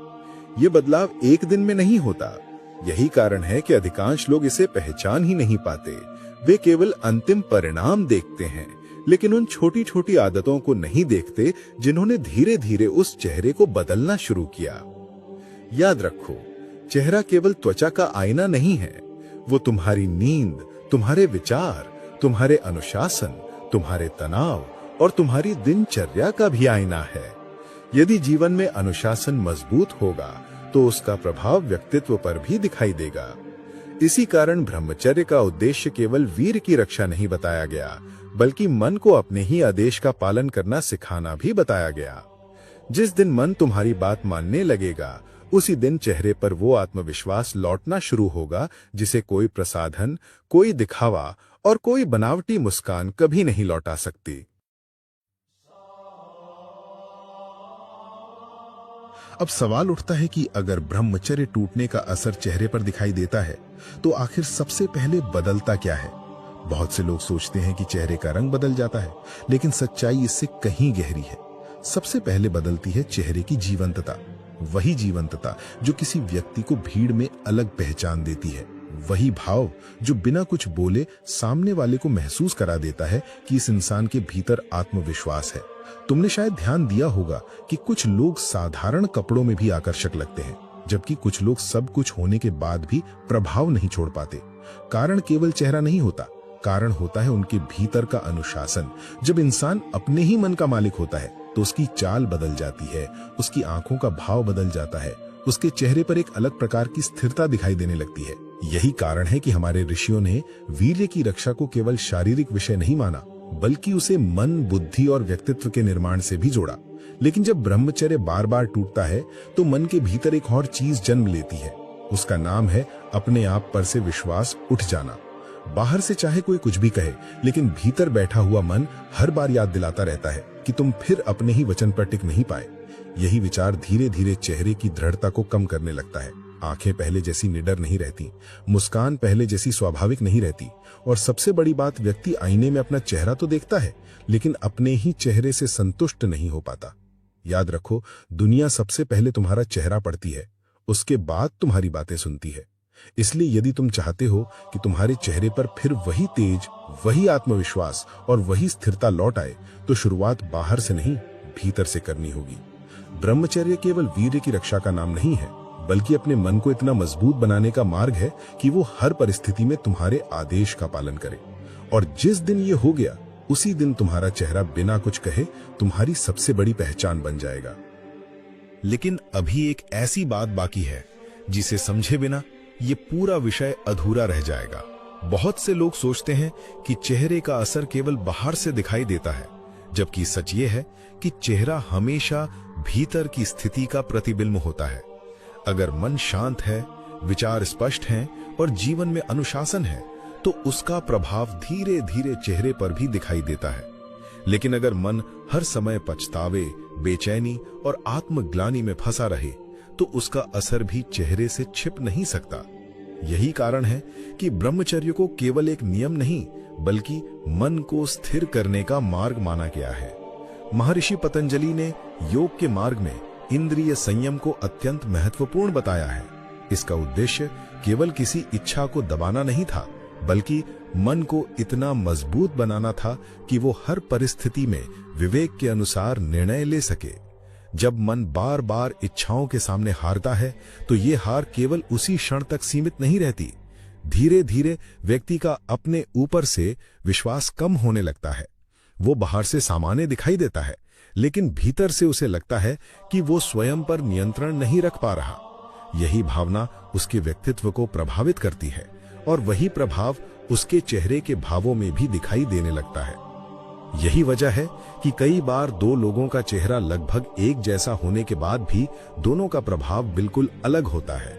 ये बदलाव एक दिन में नहीं होता। यही कारण है कि अधिकांश लोग इसे पहचान ही नहीं पाते। वे केवल अंतिम परिणाम देखते हैं, लेकिन उन छोटी छोटी आदतों को नहीं देखते जिन्होंने धीरे धीरे उस चेहरे को बदलना शुरू किया। याद रखो, चेहरा केवल त्वचा का आईना नहीं है। वो तुम्हारी नींद, तुम्हारे विचार, तुम्हारे अनुशासन, तुम्हारे तनाव और तुम्हारी दिनचर्या का भी आईना है। यदि जीवन में अनुशासन मजबूत होगा तो उसका प्रभाव व्यक्तित्व पर भी दिखाई देगा। इसी कारण ब्रह्मचर्य का उद्देश्य केवल वीर की रक्षा नहीं बताया गया बल्कि मन को अपने ही आदेश का पालन करना सिखाना भी बताया गया। जिस दिन मन तुम्हारी बात मानने लगेगा, उसी दिन चेहरे पर वो आत्मविश्वास लौटना शुरू होगा जिसे कोई प्रसाधन, कोई दिखावा और कोई बनावटी मुस्कान कभी नहीं लौटा सकती। अब सवाल उठता है कि अगर ब्रह्मचर्य टूटने का असर चेहरे पर दिखाई देता है तो आखिर सबसे पहले बदलता क्या है? बहुत से लोग सोचते हैं कि चेहरे का रंग बदल जाता है, लेकिन सच्चाई इससे कहीं गहरी है। सबसे पहले बदलती है चेहरे की जीवंतता। वही जीवंतता जो किसी व्यक्ति को भीड़ में अलग पहचान देती है। वही भाव जो बिना कुछ बोले सामने वाले को महसूस करा देता है कि इस इंसान के भीतर आत्मविश्वास है। तुमने शायद ध्यान दिया होगा कि कुछ लोग साधारण कपड़ों में भी आकर्षक लगते हैं, जबकि कुछ लोग सब कुछ होने के बाद भी प्रभाव नहीं छोड़ पाते। कारण केवल चेहरा नहीं होता, कारण होता है उनके भीतर का अनुशासन। जब इंसान अपने ही मन का मालिक होता है तो उसकी चाल बदल जाती है, उसकी आंखों का भाव बदल जाता है, उसके चेहरे पर एक अलग प्रकार की स्थिरता दिखाई देने लगती है। यही कारण है कि हमारे ऋषियों ने वीर्य की रक्षा को केवल शारीरिक विषय नहीं माना बल्कि उसे मन, बुद्धि और व्यक्तित्व के निर्माण से भी जोड़ा। लेकिन जब ब्रह्मचर्य बार बार टूटता है तो मन के भीतर एक और चीज जन्म लेती है। उसका नाम है अपने आप पर से विश्वास उठ जाना। बाहर से चाहे कोई कुछ भी कहे, लेकिन भीतर बैठा हुआ मन हर बार याद दिलाता रहता है कि तुम फिर अपने ही वचन पर टिक नहीं पाए। यही विचार धीरे धीरे चेहरे की दृढ़ता को कम करने लगता है। आंखें पहले जैसी निडर नहीं रहती, मुस्कान पहले जैसी स्वाभाविक नहीं रहती, और सबसे बड़ी बात, व्यक्ति आईने में अपना चेहरा तो देखता है लेकिन अपने ही चेहरे से संतुष्ट नहीं हो पाता। याद रखो, दुनिया सबसे पहले तुम्हारा चेहरा पढ़ती है उसके बाद तुम्हारी बातें सुनती है। इसलिए यदि तुम चाहते हो कि तुम्हारे चेहरे पर फिर वही तेज, वही आत्मविश्वास और वही स्थिरता लौट आए, तो शुरुआत बाहर से नहीं, भीतर से करनी होगी। ब्रह्मचर्य केवल वीर्य की रक्षा का नाम नहीं है, बल्कि अपने मन को इतना मजबूत बनाने का मार्ग है कि वो हर परिस्थिति में तुम्हारे आदेश का पालन करे। और जिस दिन ये हो गया, उसी दिन तुम्हारा चेहरा बिना कुछ कहे तुम्हारी सबसे बड़ी पहचान बन जाएगा। लेकिन अभी एक ऐसी बात बाकी है जिसे समझे बिना ये पूरा विषय अधूरा रह जाएगा। बहुत से लोग सोचते हैं कि चेहरे का असर केवल बाहर से दिखाई देता है, जबकि सच ये है कि चेहरा हमेशा भीतर की स्थिति का प्रतिबिंब होता है। अगर मन शांत है, विचार स्पष्ट हैं और जीवन में अनुशासन है, तो उसका प्रभाव धीरे धीरे चेहरे पर भी दिखाई देता है। लेकिन अगर मन हर समय पछतावे, बेचैनी और आत्मग्लानि में फंसा रहे, तो उसका असर भी चेहरे से छिप नहीं सकता। यही कारण है कि ब्रह्मचर्य को केवल एक नियम नहीं, बल्कि मन को स्थिर करने का मार्ग माना गया है। महर्षि पतंजलि ने योग के मार्ग में इंद्रिय संयम को अत्यंत महत्वपूर्ण बताया है। इसका उद्देश्य केवल किसी इच्छा को दबाना नहीं था, बल्कि मन को इतना मजबूत बनाना था कि वो हर परिस्थिति में विवेक के अनुसार निर्णय ले सके। जब मन बार बार इच्छाओं के सामने हारता है, तो ये हार केवल उसी क्षण तक सीमित नहीं रहती। धीरे धीरे व्यक्ति का अपने ऊपर से विश्वास कम होने लगता है। वो बाहर से सामान्य दिखाई देता है, लेकिन भीतर से उसे लगता है कि वो स्वयं पर नियंत्रण नहीं रख पा रहा। यही भावना उसके व्यक्तित्व को प्रभावित करती है, और वही प्रभाव उसके चेहरे के भावों में भी दिखाई देने लगता है। यही वजह है कि कई बार दो लोगों का चेहरा लगभग एक जैसा होने के बाद भी दोनों का प्रभाव बिल्कुल अलग होता है।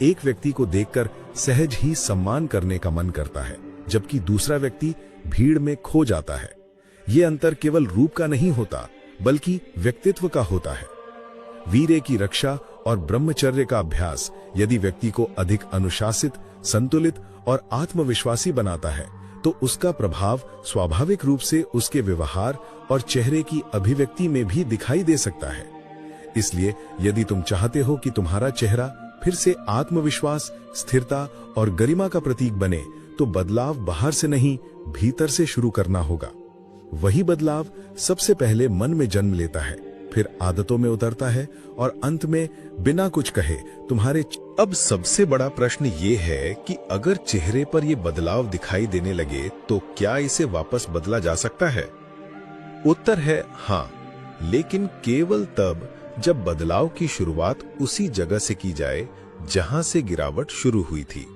एक व्यक्ति को देखकर सहज ही सम्मान करने का मन करता है, जबकि दूसरा व्यक्ति भीड़ में खो जाता है। ये अंतर केवल रूप का नहीं होता, बल्कि व्यक्तित्व का होता है। वीर्य की रक्षा और ब्रह्मचर्य का अभ्यास यदि व्यक्ति को अधिक अनुशासित, संतुलित और आत्मविश्वासी बनाता है, तो उसका प्रभाव स्वाभाविक रूप से उसके व्यवहार और चेहरे की अभिव्यक्ति में भी दिखाई दे सकता है। इसलिए यदि तुम चाहते हो कि तुम्हारा चेहरा फिर से आत्मविश्वास, स्थिरता और गरिमा का प्रतीक बने, तो बदलाव बाहर से नहीं, भीतर से शुरू करना होगा। वही बदलाव सबसे पहले मन में जन्म लेता है, फिर आदतों में उतरता है और अंत में बिना कुछ कहे तुम्हारे। अब सबसे बड़ा प्रश्न ये है कि अगर चेहरे पर ये बदलाव दिखाई देने लगे, तो क्या इसे वापस बदला जा सकता है? उत्तर है हाँ, लेकिन केवल तब जब बदलाव की शुरुआत उसी जगह से की जाए जहां से गिरावट शुरू हुई थी।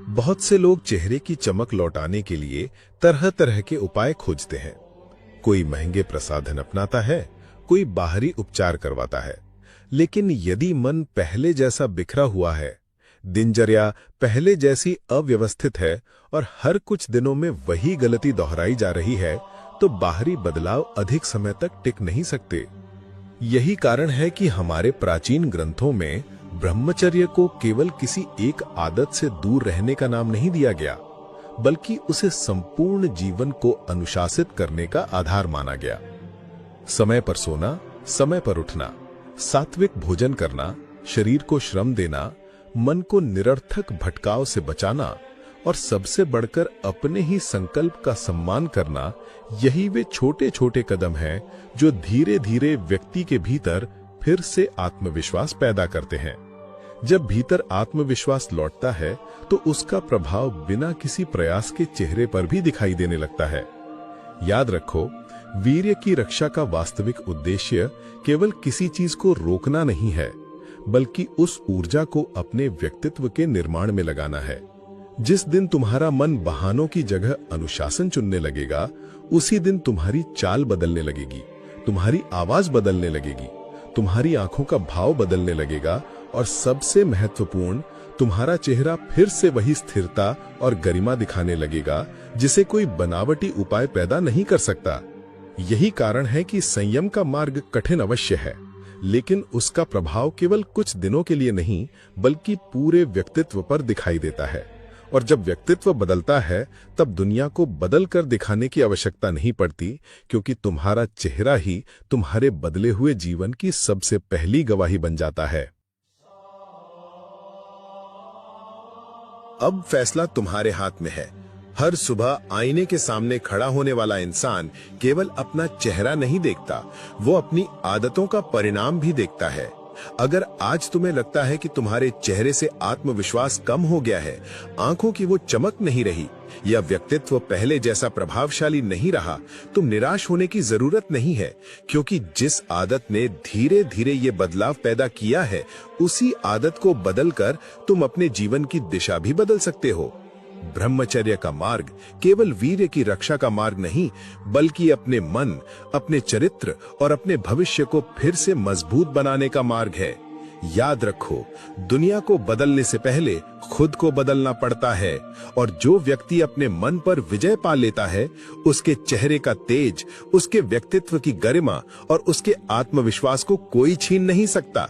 बहुत से लोग चेहरे की चमक लौटाने के लिए तरह तरह के उपाय खोजते हैं। कोई महंगे प्रसाधन अपनाता है, कोई बाहरी उपचार करवाता है। लेकिन यदि मन पहले जैसा बिखरा हुआ है, दिनचर्या पहले जैसी अव्यवस्थित है और हर कुछ दिनों में वही गलती दोहराई जा रही है, तो बाहरी बदलाव अधिक समय तक टिक नहीं सकते। यही कारण है कि हमारे प्राचीन ग्रंथों में ब्रह्मचर्य को केवल किसी एक आदत से दूर रहने का नाम नहीं दिया गया, बल्कि उसे संपूर्ण जीवन को अनुशासित करने का आधार माना गया। समय पर सोना, समय पर उठना, सात्विक भोजन करना, शरीर को श्रम देना, मन को निरर्थक भटकाव से बचाना और सबसे बढ़कर अपने ही संकल्प का सम्मान करना, यही वे छोटे छोटे कदम हैं जो धीरे धीरे व्यक्ति के भीतर फिर से आत्मविश्वास पैदा करते हैं। जब भीतर आत्मविश्वास लौटता है, तो उसका प्रभाव बिना किसी प्रयास के चेहरे पर भी दिखाई देने लगता है। याद रखो, वीर्य की रक्षा का वास्तविक उद्देश्य केवल किसी चीज को रोकना नहीं है, बल्कि उस ऊर्जा को अपने व्यक्तित्व के निर्माण में लगाना है। जिस दिन तुम्हारा मन बहानों की जगह अनुशासन चुनने लगेगा, उसी दिन तुम्हारी चाल बदलने लगेगी, तुम्हारी आवाज बदलने लगेगी, तुम्हारी आंखों का भाव बदलने लगेगा और सबसे महत्वपूर्ण, तुम्हारा चेहरा फिर से वही स्थिरता और गरिमा दिखाने लगेगा जिसे कोई बनावटी उपाय पैदा नहीं कर सकता। यही कारण है कि संयम का मार्ग कठिन अवश्य है, लेकिन उसका प्रभाव केवल कुछ दिनों के लिए नहीं, बल्कि पूरे व्यक्तित्व पर दिखाई देता है। और जब व्यक्तित्व बदलता है, तब दुनिया को बदल कर दिखाने की आवश्यकता नहीं पड़ती, क्योंकि तुम्हारा चेहरा ही तुम्हारे बदले हुए जीवन की सबसे पहली गवाही बन जाता है। अब फैसला तुम्हारे हाथ में है। हर सुबह आईने के सामने खड़ा होने वाला इंसान केवल अपना चेहरा नहीं देखता, वो अपनी आदतों का परिणाम भी देखता है। अगर आज तुम्हें लगता है कि तुम्हारे चेहरे से आत्मविश्वास कम हो गया है, आंखों की वो चमक नहीं रही या व्यक्तित्व पहले जैसा प्रभावशाली नहीं रहा, तो निराश होने की जरूरत नहीं है, क्योंकि जिस आदत ने धीरे धीरे ये बदलाव पैदा किया है, उसी आदत को बदलकर तुम अपने जीवन की दिशा भी बदल सकते हो। ब्रह्मचर्य का मार्ग केवल वीर्य की रक्षा का मार्ग नहीं, बल्कि अपने मन, अपने चरित्र और अपने भविष्य को फिर से मजबूत बनाने का मार्ग है। याद रखो, दुनिया को बदलने से पहले खुद को बदलना पड़ता है, और जो व्यक्ति अपने मन पर विजय पा लेता है, उसके चेहरे का तेज, उसके व्यक्तित्व की गरिमा और उसके आत्मविश्वास को कोई छीन नहीं सकता।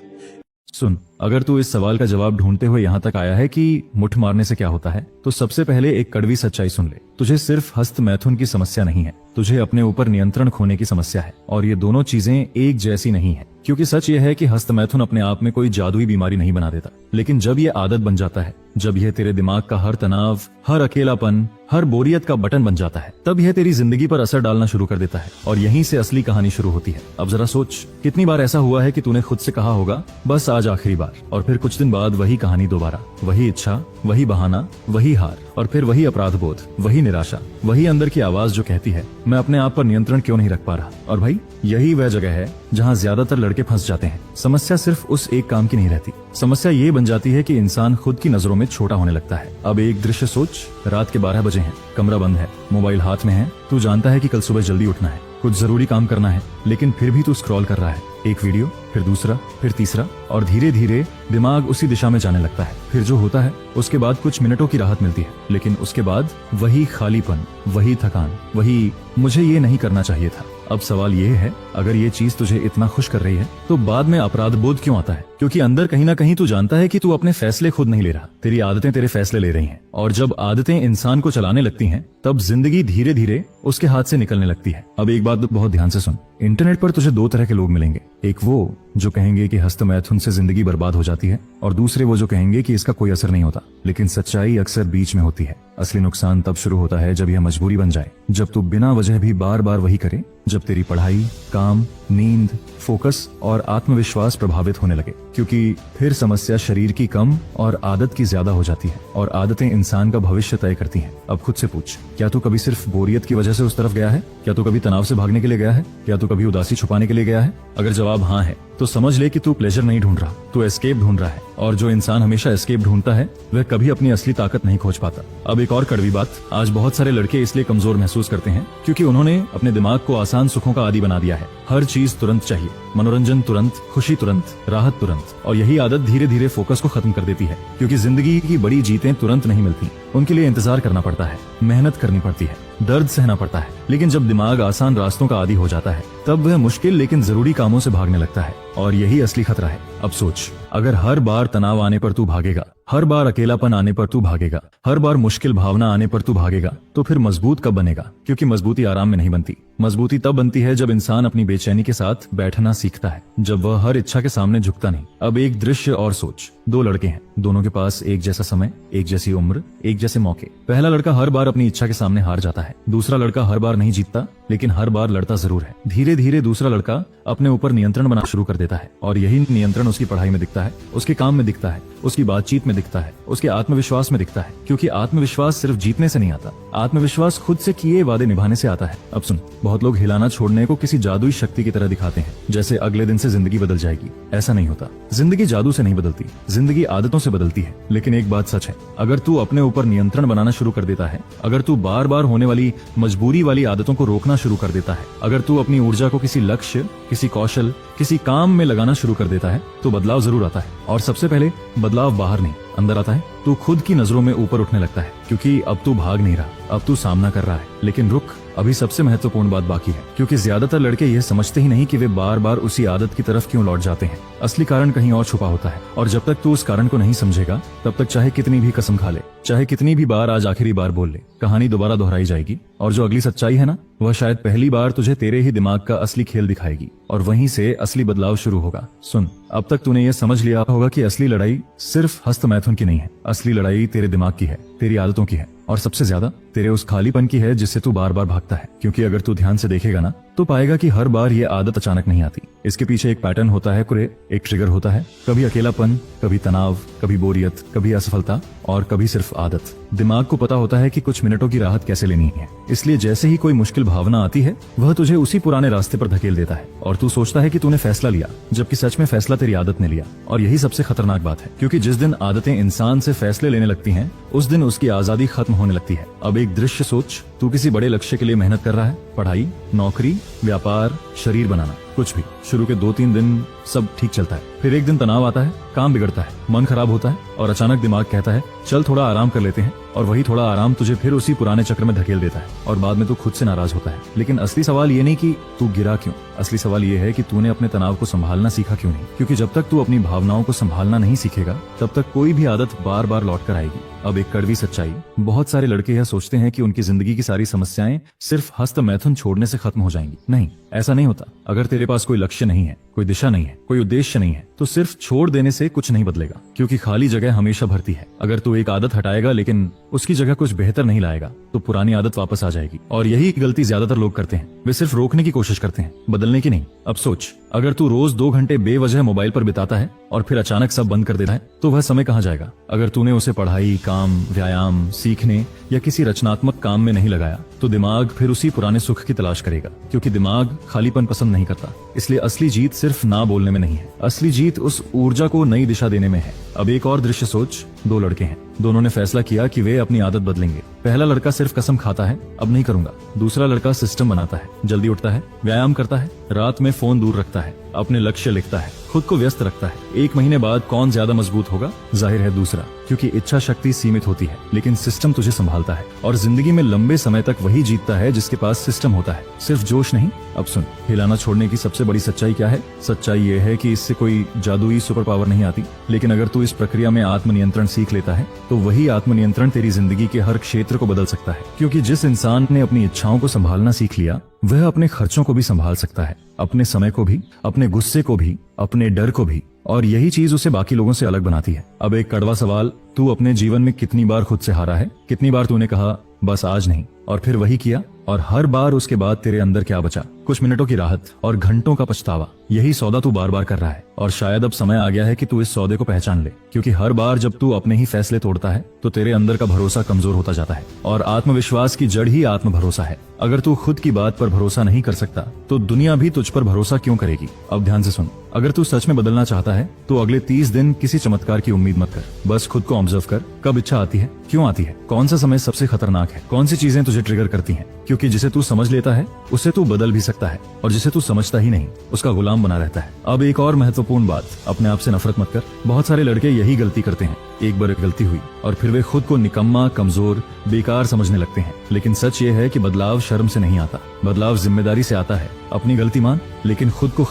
सुन, अगर तू इस सवाल का जवाब ढूंढते हुए यहाँ तक आया है कि मुठ मारने से क्या होता है, तो सबसे पहले एक कड़वी सच्चाई सुन ले। तुझे सिर्फ हस्त मैथुन की समस्या नहीं है, तुझे अपने ऊपर नियंत्रण खोने की समस्या है। और ये दोनों चीजें एक जैसी नहीं है, क्योंकि सच ये है कि हस्त मैथुन अपने आप में कोई जादुई बीमारी नहीं बना देता, लेकिन जब ये आदत बन जाता है, जब यह तेरे दिमाग का हर तनाव, हर अकेलापन, हर बोरियत का बटन बन जाता है, तब यह तेरी जिंदगी पर असर डालना शुरू कर देता है। और यहीं से असली कहानी शुरू होती है। अब जरा सोच, कितनी बार ऐसा हुआ है कि तूने खुद से कहा होगा, बस आज आखिरी बार, और फिर कुछ दिन बाद वही कहानी दोबारा, वही इच्छा, वही बहाना, वही हार, और फिर वही अपराध बोध, वही निराशा, वही अंदर की आवाज जो कहती है, मैं अपने आप पर नियंत्रण क्यों नहीं रख पा रहा। और भाई, यही वह जगह है जहाँ ज्यादातर लड़के फंस जाते हैं। समस्या सिर्फ उस एक काम की नहीं रहती, समस्या ये बन जाती है कि इंसान खुद की नजरों में छोटा होने लगता है। अब एक दृश्य सोच, रात के 12 बजे हैं, कमरा बंद है, मोबाइल हाथ में है, तू जानता है कि कल सुबह जल्दी उठना है, कुछ जरूरी काम करना है, लेकिन फिर भी तू स्क्रॉल कर रहा है, एक वीडियो, फिर दूसरा, फिर तीसरा, और धीरे धीरे दिमाग उसी दिशा में जाने लगता है। फिर जो होता है, उसके बाद कुछ मिनटों की राहत मिलती है, लेकिन उसके बाद वही खालीपन, वही थकान, वही मुझे ये नहीं करना चाहिए था। अब सवाल ये है, अगर ये चीज तुझे इतना खुश कर रही है, तो बाद में अपराध बोध क्यों आता है? क्योंकि अंदर कहीं ना कहीं तू जानता है कि तू अपने फैसले खुद नहीं ले रहा, तेरी आदतें तेरे फैसले ले रही हैं। और जब आदतें इंसान को चलाने लगती हैं, तब जिंदगी धीरे धीरे उसके हाथ से निकलने लगती है। अब एक बात बहुत ध्यान से सुन, इंटरनेट पर तुझे दो तरह के लोग मिलेंगे। एक वो जो कहेंगे कि हस्त मैथुन से जिंदगी बर्बाद हो जाती है, और दूसरे वो जो कहेंगे कि इसका कोई असर नहीं होता। लेकिन सच्चाई अक्सर बीच में होती है। असली नुकसान तब शुरू होता है जब यह मजबूरी बन जाए, जब तू बिना वजह भी बार बार वही करे, जब तेरी पढ़ाई, काम, नींद, फोकस और आत्मविश्वास प्रभावित होने लगे। क्योंकि फिर समस्या शरीर की कम और आदत की ज्यादा हो जाती है, और आदतें इंसान का भविष्य तय करती हैं। अब खुद से पूछ, क्या तू कभी सिर्फ बोरियत की वजह से उस तरफ गया है? क्या तू कभी तनाव से भागने के लिए गया है? क्या तू कभी उदासी छुपाने के लिए गया है? अगर जवाब हाँ है, तो समझ ले कि तू प्लेजर नहीं ढूंढ रहा, तू एस्केप ढूंढ रहा है। और जो इंसान हमेशा एस्केप ढूंढता है, वह कभी अपनी असली ताकत नहीं खोज पाता। अब एक और कड़वी बात, आज बहुत सारे लड़के इसलिए कमजोर महसूस करते हैं क्योंकि उन्होंने अपने दिमाग को आसान सुखों का आदी बना दिया है। हर चीज तुरंत चाहिए, मनोरंजन तुरंत, खुशी तुरंत, राहत तुरंत। और यही आदत धीरे धीरे फोकस को खत्म कर देती है, क्योंकि जिंदगी की बड़ी जीतें तुरंत नहीं मिलती, उनके लिए इंतजार करना पड़ता है, मेहनत करनी पड़ती है, दर्द सहना पड़ता है। लेकिन जब दिमाग आसान रास्तों का आदी हो जाता है, तब वह मुश्किल लेकिन जरूरी कामों से भागने लगता है, और यही असली खतरा है। अब सोच, अगर हर बार तनाव आने पर तू भागेगा, हर बार अकेलापन आने पर तू भागेगा, हर बार मुश्किल भावना आने पर तू भागेगा, तो फिर मजबूत कब बनेगा? क्योंकि मजबूती आराम में नहीं बनती। मजबूती तब बनती है जब इंसान अपनी बेचैनी के साथ बैठना सीखता है, जब वह हर इच्छा के सामने झुकता नहीं। अब एक दृश्य और सोच, दो लड़के हैं, दोनों के पास एक जैसा समय, एक जैसी उम्र, एक जैसे मौके। पहला लड़का हर बार अपनी इच्छा के सामने हार जाता है, दूसरा लड़का हर बार नहीं जीतता, लेकिन हर बार लड़ता जरूर है। धीरे धीरे दूसरा लड़का अपने ऊपर नियंत्रण बनाना शुरू कर देता है, और यही नियंत्रण उसकी पढ़ाई में दिखता है, उसके काम में दिखता है, उसकी बातचीत में दिखता है, उसके आत्मविश्वास में दिखता है। क्योंकि आत्मविश्वास सिर्फ जीतने से नहीं आता, आत्मविश्वास खुद से किए वादे निभाने से आता है। अब सुन, बहुत लोग हिलाना छोड़ने को किसी जादुई शक्ति की तरह दिखाते हैं, जैसे अगले दिन से जिंदगी बदल जाएगी। ऐसा नहीं होता। जिंदगी जादू से नहीं बदलती, जिंदगी आदतों से बदलती है। लेकिन एक बात सच है, अगर तू अपने ऊपर नियंत्रण बनाना शुरू कर देता है, अगर तू बार बार होने वाली मजबूरी वाली आदतों को रोकना शुरू कर देता है, अगर तू अपनी ऊर्जा को किसी लक्ष्य, किसी कौशल, किसी काम में लगाना शुरू कर देता है, तो बदलाव जरूर आता है। और सबसे पहले बदलाव बाहर नहीं, अंदर आता है। तू खुद की नजरों में ऊपर उठने लगता है, क्योंकि अब तू भाग नहीं रहा, अब तू सामना कर रहा है। लेकिन रुक, अभी सबसे महत्वपूर्ण बात बाकी है, क्योंकि ज्यादातर लड़के यह समझते ही नहीं कि वे बार बार उसी आदत की तरफ क्यों लौट जाते हैं। असली कारण कहीं और छुपा होता है, और जब तक तू उस कारण को नहीं समझेगा तब तक चाहे कितनी भी कसम खा ले, चाहे कितनी भी बार आज आखिरी बार बोल ले, कहानी दोबारा दोहराई जाएगी। और जो अगली सच्चाई है ना, वह शायद पहली बार तुझे तेरे ही दिमाग का असली खेल दिखाएगी, और वहीं से असली बदलाव शुरू होगा। सुन, अब तक तूने ये समझ लिया होगा कि असली लड़ाई सिर्फ हस्त मैथुन की नहीं है। असली लड़ाई तेरे दिमाग की है, तेरी आदतों की है, और सबसे ज्यादा तेरे उस खालीपन की है जिससे तू बार बार भागता है। क्योंकि अगर तू ध्यान से देखेगा ना, तो पाएगा कि हर बार ये आदत अचानक नहीं आती। इसके पीछे एक पैटर्न होता है, कुरे एक ट्रिगर होता है। कभी अकेलापन, कभी तनाव, कभी बोरियत, कभी असफलता, और कभी सिर्फ आदत। दिमाग को पता होता है कि कुछ मिनटों की राहत कैसे लेनी है, इसलिए जैसे ही कोई मुश्किल भावना आती है, वह तुझे उसी पुराने रास्ते पर धकेल देता है, और तू सोचता है कि तूने फैसला लिया, जबकि सच में फैसला तेरी आदत ने लिया। और यही सबसे खतरनाक बात है, क्योंकि जिस दिन आदतें इंसान से फैसले लेने लगती हैं, उस दिन उसकी आजादी खत्म होने लगती है। अब एक दृश्य सोच, तू किसी बड़े लक्ष्य के लिए मेहनत कर रहा है, पढ़ाई, नौकरी, व्यापार, शरीर बनाना, कुछ भी। शुरू के 2-3 दिन सब ठीक चलता है, फिर एक दिन तनाव आता है, काम बिगड़ता है, मन खराब होता है, और अचानक दिमाग कहता है चल थोड़ा आराम कर लेते हैं, और वही थोड़ा आराम तुझे फिर उसी पुराने चक्र में धकेल देता है, और बाद में तू खुद से नाराज होता है। लेकिन असली सवाल ये नहीं कि तू गिरा क्यों, असली सवाल ये है कि तूने अपने तनाव को संभालना सीखा क्यों नहीं। क्योंकि जब तक तू अपनी भावनाओं को संभालना नहीं सीखेगा, तब तक कोई भी आदत बार बार लौट कर आएगी। अब एक कड़वी सच्चाई, बहुत सारे लड़के यह सोचते हैं कि उनकी जिंदगी की सारी समस्याएं सिर्फ हस्त मैथुन छोड़ने से खत्म हो जाएंगी। नहीं, ऐसा नहीं होता। अगर तेरे पास कोई लक्ष्य नहीं है, कोई दिशा नहीं है, कोई उद्देश्य नहीं है, तो सिर्फ छोड़ देने से कुछ नहीं बदलेगा, क्योंकि खाली जगह हमेशा भरती है। अगर तू एक आदत हटाएगा लेकिन उसकी जगह कुछ बेहतर नहीं लाएगा, तो पुरानी आदत वापस आ जाएगी। और यही गलती ज्यादातर लोग करते हैं, वे सिर्फ रोकने की कोशिश करते हैं, बदलने की नहीं। अब सोच, अगर तू रोज 2 घंटे बेवजह मोबाइल पर बिताता है और फिर अचानक सब बंद कर देता है, तो वह समय कहाँ जाएगा? अगर तूने उसे पढ़ाई, काम, व्यायाम, सीखने या किसी रचनात्मक काम में नहीं लगाया, तो दिमाग फिर उसी पुराने सुख की तलाश करेगा, क्योंकि दिमाग खालीपन पसंद नहीं करता। इसलिए असली जीत सिर्फ ना बोलने में नहीं है, असली जीत उस ऊर्जा को नई दिशा देने में है। अब एक और दृश्य सोच, 2 लड़के हैं, दोनों ने फैसला किया कि वे अपनी आदत बदलेंगे। पहला लड़का सिर्फ कसम खाता है, अब नहीं करूंगा। दूसरा लड़का सिस्टम बनाता है, जल्दी उठता है, व्यायाम करता है, रात में फोन दूर रखता है, अपने लक्ष्य लिखता है, खुद को व्यस्त रखता है। 1 महीने बाद कौन ज्यादा मजबूत होगा? जाहिर है दूसरा, क्योंकि इच्छा शक्ति सीमित होती है, लेकिन सिस्टम तुझे संभालता है। और जिंदगी में लंबे समय तक वही जीतता है जिसके पास सिस्टम होता है, सिर्फ जोश नहीं। अब सुन, हिलाना छोड़ने की सबसे बड़ी सच्चाई क्या है? सच्चाई ये है कि इससे कोई जादुई सुपर पावर नहीं आती, लेकिन अगर तू इस प्रक्रिया में आत्मनियंत्रण सीख लेता है, तो वही आत्मनियंत्रण तेरी जिंदगी के हर क्षेत्र को बदल सकता है। क्योंकि जिस इंसान ने अपनी इच्छाओं को संभालना सीख लिया, वह अपने खर्चों को भी संभाल सकता है, अपने समय को भी, अपने गुस्से को भी, अपने डर को भी, और यही चीज उसे बाकी लोगों से अलग बनाती है। अब एक कड़वा सवाल, तू अपने जीवन में कितनी बार खुद से हारा है? कितनी बार तूने कहा बस आज नहीं, और फिर वही किया? और हर बार उसके बाद तेरे अंदर क्या बचा? कुछ मिनटों की राहत और घंटों का पछतावा। यही सौदा तू बार बार कर रहा है, और शायद अब समय आ गया है कि तू इस सौदे को पहचान ले। क्योंकि हर बार जब तू अपने ही फैसले तोड़ता है, तो तेरे अंदर का भरोसा कमजोर होता जाता है, और आत्मविश्वास की जड़ ही आत्म भरोसा है। अगर तू खुद की बात पर भरोसा नहीं कर सकता, तो दुनिया भी तुझ पर भरोसा क्यों करेगी? अब ध्यान से सुन, अगर तू सच में बदलना चाहता है, तो अगले 30 दिन किसी चमत्कार की उम्मीद मत कर। बस खुद को ऑब्जर्व कर, कब इच्छा आती है, क्यों आती है, कौन सा समय सबसे खतरनाक है, कौन सी चीजें तुझे ट्रिगर करती हैं। क्योंकि जिसे तू समझ लेता है, उसे तू बदल भी सकता है, और जिसे तू समझता ही नहीं, उसका गुलाम बना रहता है। अब एक और महत्वपूर्ण बात, अपने आप से नफरत मत कर। बहुत सारे लड़के यही गलती करते हैं, एक बार गलती हुई और फिर वे खुद को निकम्मा, कमजोर, बेकार समझने लगते हैं। लेकिन सच ये है कि बदलाव शर्म से नहीं आता, बदलाव जिम्मेदारी से आता है। अपनी गलती मान, लेकिन खुद को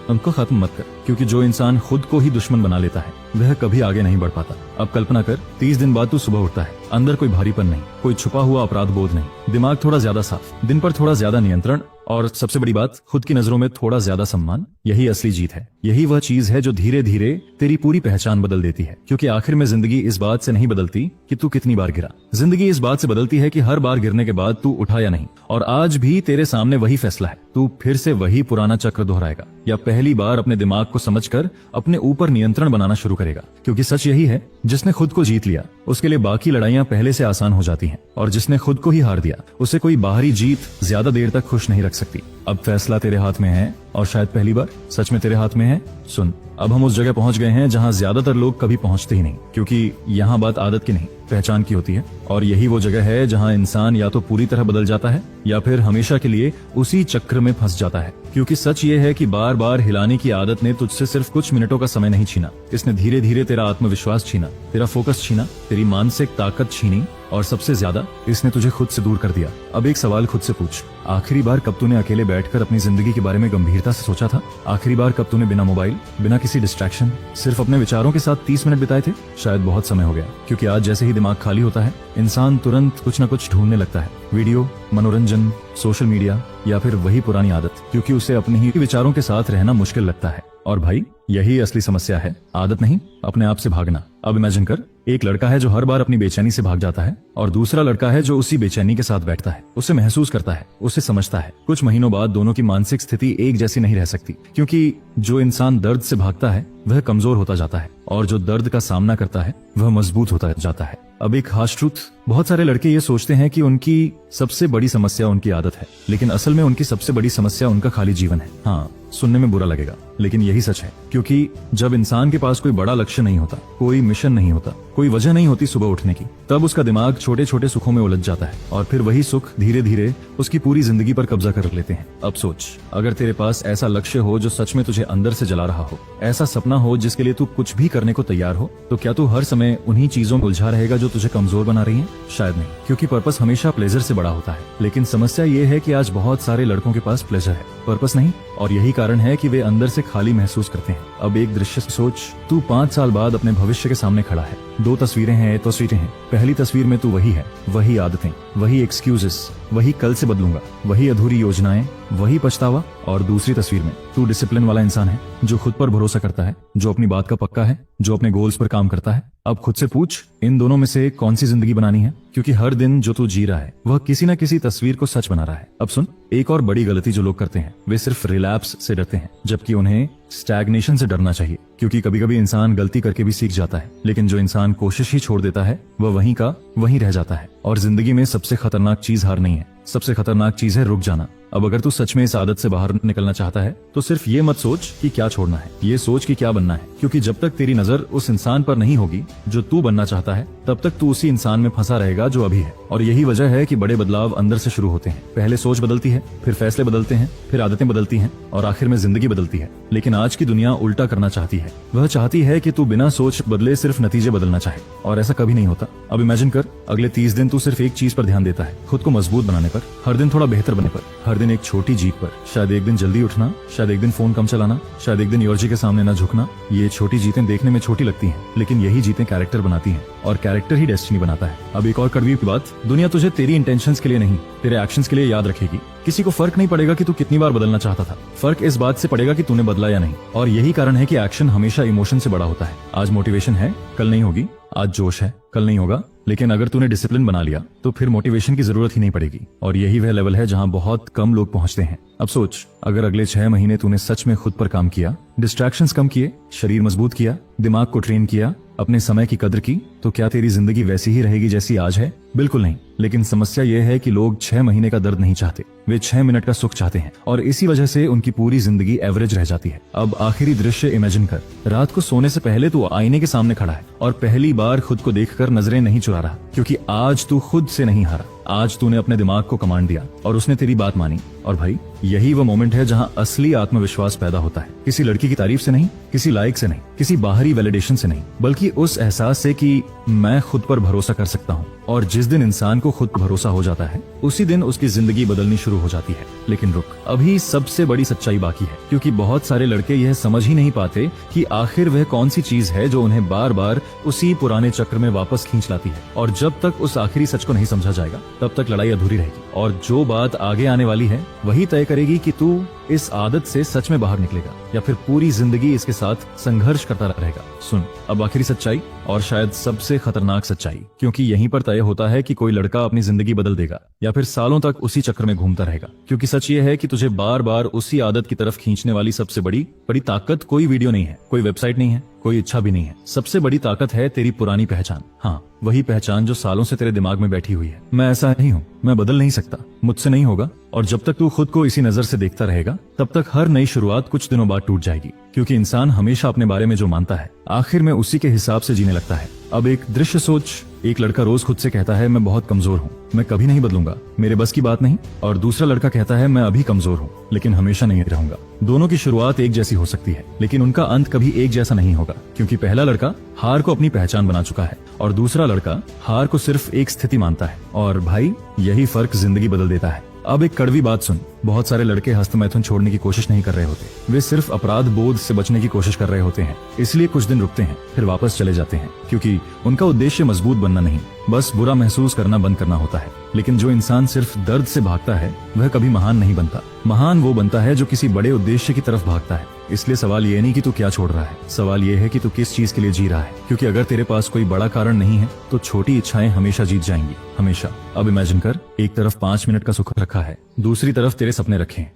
उनको खत्म मत कर। क्योंकि जो इंसान खुद को ही दुश्मन बना लेता है, वह कभी आगे नहीं बढ़ पाता। अब कल्पना कर, 30 दिन बाद तू सुबह उठता है, अंदर कोई भारीपन नहीं, कोई छुपा हुआ अपराध बोध नहीं, दिमाग थोड़ा ज्यादा साफ, दिन पर थोड़ा ज्यादा नियंत्रण, और सबसे बड़ी बात, खुद की नजरों में थोड़ा ज्यादा सम्मान। यही असली जीत है। यही वह चीज है जो धीरे धीरे तेरी पूरी पहचान बदल देती है। क्योंकि आखिर में जिंदगी इस बात से नहीं बदलती कि तू कितनी बार गिरा, जिंदगी इस बात से बदलती है कि हर बार गिरने के बाद तू उठा या नहीं। और आज भी तेरे सामने वही फैसला है, तू फिर से वही पुराना चक्र दोहराएगा, या पहली बार अपने दिमाग को समझकर अपने ऊपर नियंत्रण बनाना शुरू करेगा। क्योंकि सच यही है, जिसने खुद को जीत लिया, उसके लिए बाकी लड़ाइयां पहले से आसान हो जाती हैं, और जिसने खुद को ही हार दिया, उसे कोई बाहरी जीत ज्यादा देर तक खुश नहीं रख सकती। अब फैसला तेरे हाथ में है, और शायद पहली बार सच में तेरे हाथ में है। सुन, अब हम उस जगह पहुंच गए हैं जहां ज्यादातर लोग कभी पहुंचते ही नहीं, क्योंकि यहाँ बात आदत की नहीं, पहचान की होती है। और यही वो जगह है जहां इंसान या तो पूरी तरह बदल जाता है, या फिर हमेशा के लिए उसी चक्र में फंस जाता है। क्योंकि सच ये है कि बार बार हिलाने की आदत ने तुझसे सिर्फ कुछ मिनटों का समय नहीं छीना, इसने धीरे धीरे तेरा आत्मविश्वास छीना, तेरा फोकस छीना, तेरी मानसिक ताकत छीनी, और सबसे ज्यादा इसने तुझे खुद से दूर कर दिया। अब एक सवाल खुद से पूछ, आखिरी बार कब तूने अकेले बैठकर अपनी जिंदगी के बारे में गंभीरता से सोचा था? आखिरी बार कब तूने बिना मोबाइल, बिना किसी डिस्ट्रैक्शन, सिर्फ अपने विचारों के साथ 30 मिनट बिताए थे? शायद बहुत समय हो गया, क्योंकि आज जैसे ही दिमाग खाली होता है, इंसान तुरंत कुछ न कुछ ढूंढने लगता है। वीडियो, मनोरंजन, सोशल मीडिया, या फिर वही पुरानी आदत, क्योंकि उसे अपने ही विचारों के साथ रहना मुश्किल लगता है। और भाई, यही असली समस्या है, आदत नहीं, अपने आप से भागना। अब इमेजिन कर, एक लड़का है जो हर बार अपनी बेचैनी से भाग जाता है, और दूसरा लड़का है जो उसी बेचैनी के साथ बैठता है, उसे महसूस करता है, उसे समझता है। कुछ महीनों बाद दोनों की मानसिक स्थिति एक जैसी नहीं रह सकती, क्योंकि जो इंसान दर्द से भागता है वह कमजोर होता जाता है, और जो दर्द का सामना करता है वह मजबूत होता जाता है। अब एक हार्श ट्रूथ, बहुत सारे लड़के ये सोचते हैं कि उनकी सबसे बड़ी समस्या उनकी आदत है, लेकिन असल में उनकी सबसे बड़ी समस्या उनका खाली जीवन है। हाँ, सुनने में बुरा लगेगा, लेकिन यही सच है, क्योंकि जब इंसान के पास कोई बड़ा लक्ष्य नहीं होता, कोई मिशन नहीं होता, कोई वजह नहीं होती सुबह उठने की, तब उसका दिमाग छोटे छोटे सुखों में उलझ जाता है, और फिर वही सुख धीरे धीरे उसकी पूरी जिंदगी पर कब्जा कर लेते हैं। अब सोच, अगर तेरे पास ऐसा लक्ष्य हो जो सच में तुझे अंदर से जला रहा हो, ऐसा सपना हो जिसके लिए तू कुछ भी करने को तैयार हो, तो क्या तू हर समय उन्हीं चीजों में उलझा रहेगा जो तुझे कमजोर बना रही है? शायद नहीं, क्योंकि पर्पस हमेशा प्लेजर से बड़ा होता है। लेकिन समस्या ये है कि आज बहुत सारे लड़कों के पास प्लेजर है, पर्पस नहीं, और यही कारण है कि वे अंदर से खाली महसूस करते हैं। अब एक दृश्य सोच, तू 5 साल बाद अपने भविष्य के सामने खड़ा है, 2 तस्वीरें हैं, तस्वीरें हैं। पहली तस्वीर में तू वही है, वही आदतें, वही एक्सक्यूजेस, वही कल से बदलूंगा, वही अधूरी योजनाएं, वही पछतावा। और दूसरी तस्वीर में तू डिसिप्लिन वाला इंसान है, जो खुद पर भरोसा करता है, जो अपनी बात का पक्का है, जो अपने गोल्स पर काम करता है। अब खुद से पूछ, इन दोनों में से कौन सी जिंदगी बनानी है? क्योंकि हर दिन जो तू जी रहा है वह किसी न किसी तस्वीर को सच बना रहा है। अब सुन, एक और बड़ी गलती जो लोग करते हैं, वे सिर्फ रिलैप्स से डरते हैं, जबकि उन्हें स्टैग्नेशन से डरना चाहिए। क्योंकि कभी कभी इंसान गलती करके भी सीख जाता है, लेकिन जो इंसान कोशिश ही छोड़ देता है वह वहीं का वहीं रह जाता है। और जिंदगी में सबसे खतरनाक चीज हार नहीं है, सबसे खतरनाक चीज है रुक जाना। अब अगर तू सच में इस आदत से बाहर निकलना चाहता है, तो सिर्फ ये मत सोच कि क्या छोड़ना है, ये सोच कि क्या बनना है। क्योंकि जब तक तेरी नजर उस इंसान पर नहीं होगी जो तू बनना चाहता है, तब तक तू उसी इंसान में फंसा रहेगा जो अभी है। और यही वजह है कि बड़े बदलाव अंदर से शुरू होते हैं। पहले सोच बदलती है, फिर फैसले बदलते हैं, फिर आदतें बदलती हैं, और आखिर में जिंदगी बदलती है। लेकिन आज की दुनिया उल्टा करना चाहती है, वह चाहती है कि तू बिना सोच बदले सिर्फ नतीजे बदलना चाहे, और ऐसा कभी नहीं होता। अब इमेजिन कर, अगले 30 दिन तू सिर्फ एक चीज पर ध्यान देता है, खुद को मजबूत बनाने पर, हर दिन थोड़ा बेहतर बनने पर, हर दिन एक छोटी जीत पर। शायद एक दिन जल्दी उठना, शायद एक दिन फोन कम चलाना, शायद एक दिन योरजी के सामने न झुकना। ये छोटी जीतें देखने में छोटी लगती हैं, लेकिन यही जीतें कैरेक्टर बनाती हैं, और कैरेक्टर ही डेस्टिनी बनाता है। अब एक और कड़वी बात, दुनिया तुझे तेरी इंटेंशंस के लिए नहीं, तेरे एक्शंस के लिए याद रखेगी। किसी को फर्क नहीं पड़ेगा कि तू कितनी बार बदलना चाहता था, फर्क इस बात से पड़ेगा कि तूने बदला या नहीं। और यही कारण है कि एक्शन हमेशा इमोशन से बड़ा होता है। आज मोटिवेशन है, कल नहीं होगी। आज जोश है, कल नहीं होगा। लेकिन अगर तूने डिसिप्लिन बना लिया, तो फिर मोटिवेशन की जरूरत ही नहीं पड़ेगी। और यही वह लेवल है जहां बहुत कम लोग पहुंचते हैं। अब सोच, अगर अगले 6 महीने तूने सच में खुद पर काम किया, डिस्ट्रैक्शंस कम किए, शरीर मजबूत किया, दिमाग को ट्रेन किया, अपने समय की कदर की, तो क्या तेरी जिंदगी वैसी ही रहेगी जैसी आज है? बिल्कुल नहीं। लेकिन समस्या यह है कि लोग 6 महीने का दर्द नहीं चाहते, वे 6 मिनट का सुख चाहते हैं, और इसी वजह से उनकी पूरी जिंदगी एवरेज रह जाती है। अब आखिरी दृश्य इमेजिन कर, रात को सोने से पहले तू आईने के सामने खड़ा है, और पहली बार खुद को देखकर नजरें नहीं चुरा रहा, क्योंकि आज तू खुद से नहीं हारा। आज तूने अपने दिमाग को कमांड दिया, और उसने तेरी बात मानी। और भाई, यही वो मोमेंट है जहां असली आत्मविश्वास पैदा होता है। किसी लड़की की तारीफ से नहीं, किसी लाइक से नहीं, किसी बाहरी वैलिडेशन से नहीं, बल्कि उस एहसास से कि मैं खुद पर भरोसा कर सकता हूँ। और जिस दिन इंसान को खुद भरोसा हो जाता है, उसी दिन उसकी जिंदगी बदलनी शुरू हो जाती है। लेकिन रुक, अभी सबसे बड़ी सच्चाई बाकी है, क्योंकि बहुत सारे लड़के यह समझ ही नहीं पाते कि आखिर वह कौन सी चीज है जो उन्हें बार बार उसी पुराने चक्र में वापस खींच लाती है। और जब तक उस आखिरी सच को नहीं समझा जाएगा, तब तक लड़ाई अधूरी रहेगी। और जो बात आगे आने वाली है, वही तय करेगी कि तू इस आदत से सच में बाहर निकलेगा, या फिर पूरी जिंदगी इसके साथ संघर्ष करता रहेगा। सुन, अब आखिरी सच्चाई, और शायद सबसे खतरनाक सच्चाई, क्योंकि यहीं पर तय होता है कि कोई लड़का अपनी जिंदगी बदल देगा, या फिर सालों तक उसी चक्र में घूमता रहेगा। क्योंकि सच ये है कि तुझे बार बार उसी आदत की तरफ खींचने वाली सबसे बड़ी ताकत कोई वीडियो नहीं है, कोई वेबसाइट नहीं है, कोई इच्छा भी नहीं है। सबसे बड़ी ताकत है तेरी पुरानी पहचान। हाँ, वही पहचान जो सालों से तेरे दिमाग में बैठी हुई है। मैं ऐसा नहीं हूँ, मैं बदल नहीं सकता, मुझसे नहीं होगा। और जब तक तू खुद को इसी नजर से देखता रहेगा, तब तक हर नई शुरुआत कुछ दिनों बाद टूट जाएगी। क्योंकि इंसान हमेशा अपने बारे में जो मानता है, आखिर में उसी के हिसाब से जीने लगता है। अब एक दृश्य सोच, एक लड़का रोज खुद से कहता है मैं बहुत कमजोर हूँ, मैं कभी नहीं बदलूंगा, मेरे बस की बात नहीं। और दूसरा लड़का कहता है मैं अभी कमजोर हूँ लेकिन हमेशा नहीं रहूंगा। दोनों की शुरुआत एक जैसी हो सकती है लेकिन उनका अंत कभी एक जैसा नहीं होगा, क्योंकि पहला लड़का हार को अपनी पहचान बना चुका है और दूसरा लड़का हार को सिर्फ एक स्थिति मानता है। और भाई, यही फर्क जिंदगी बदल देता है। अब एक कड़वी बात सुन, बहुत सारे लड़के हस्तमैथुन छोड़ने की कोशिश नहीं कर रहे होते, वे सिर्फ अपराध बोध से बचने की कोशिश कर रहे होते हैं। इसलिए कुछ दिन रुकते हैं फिर वापस चले जाते हैं, क्योंकि उनका उद्देश्य मजबूत बनना नहीं, बस बुरा महसूस करना बंद करना होता है। लेकिन जो इंसान सिर्फ दर्द से भागता है वह कभी महान नहीं बनता। महान वो बनता है जो किसी बड़े उद्देश्य की तरफ भागता है। इसलिए सवाल ये नहीं कि तू क्या छोड़ रहा है, सवाल ये है कि तू किस चीज के लिए जी रहा है, क्योंकि अगर तेरे पास कोई बड़ा कारण नहीं है तो छोटी इच्छाएं हमेशा जीत जाएंगी, हमेशा। अब इमेजिन कर, एक तरफ 5 मिनट का सुख रखा है, दूसरी तरफ तेरे सपने रखे हैं।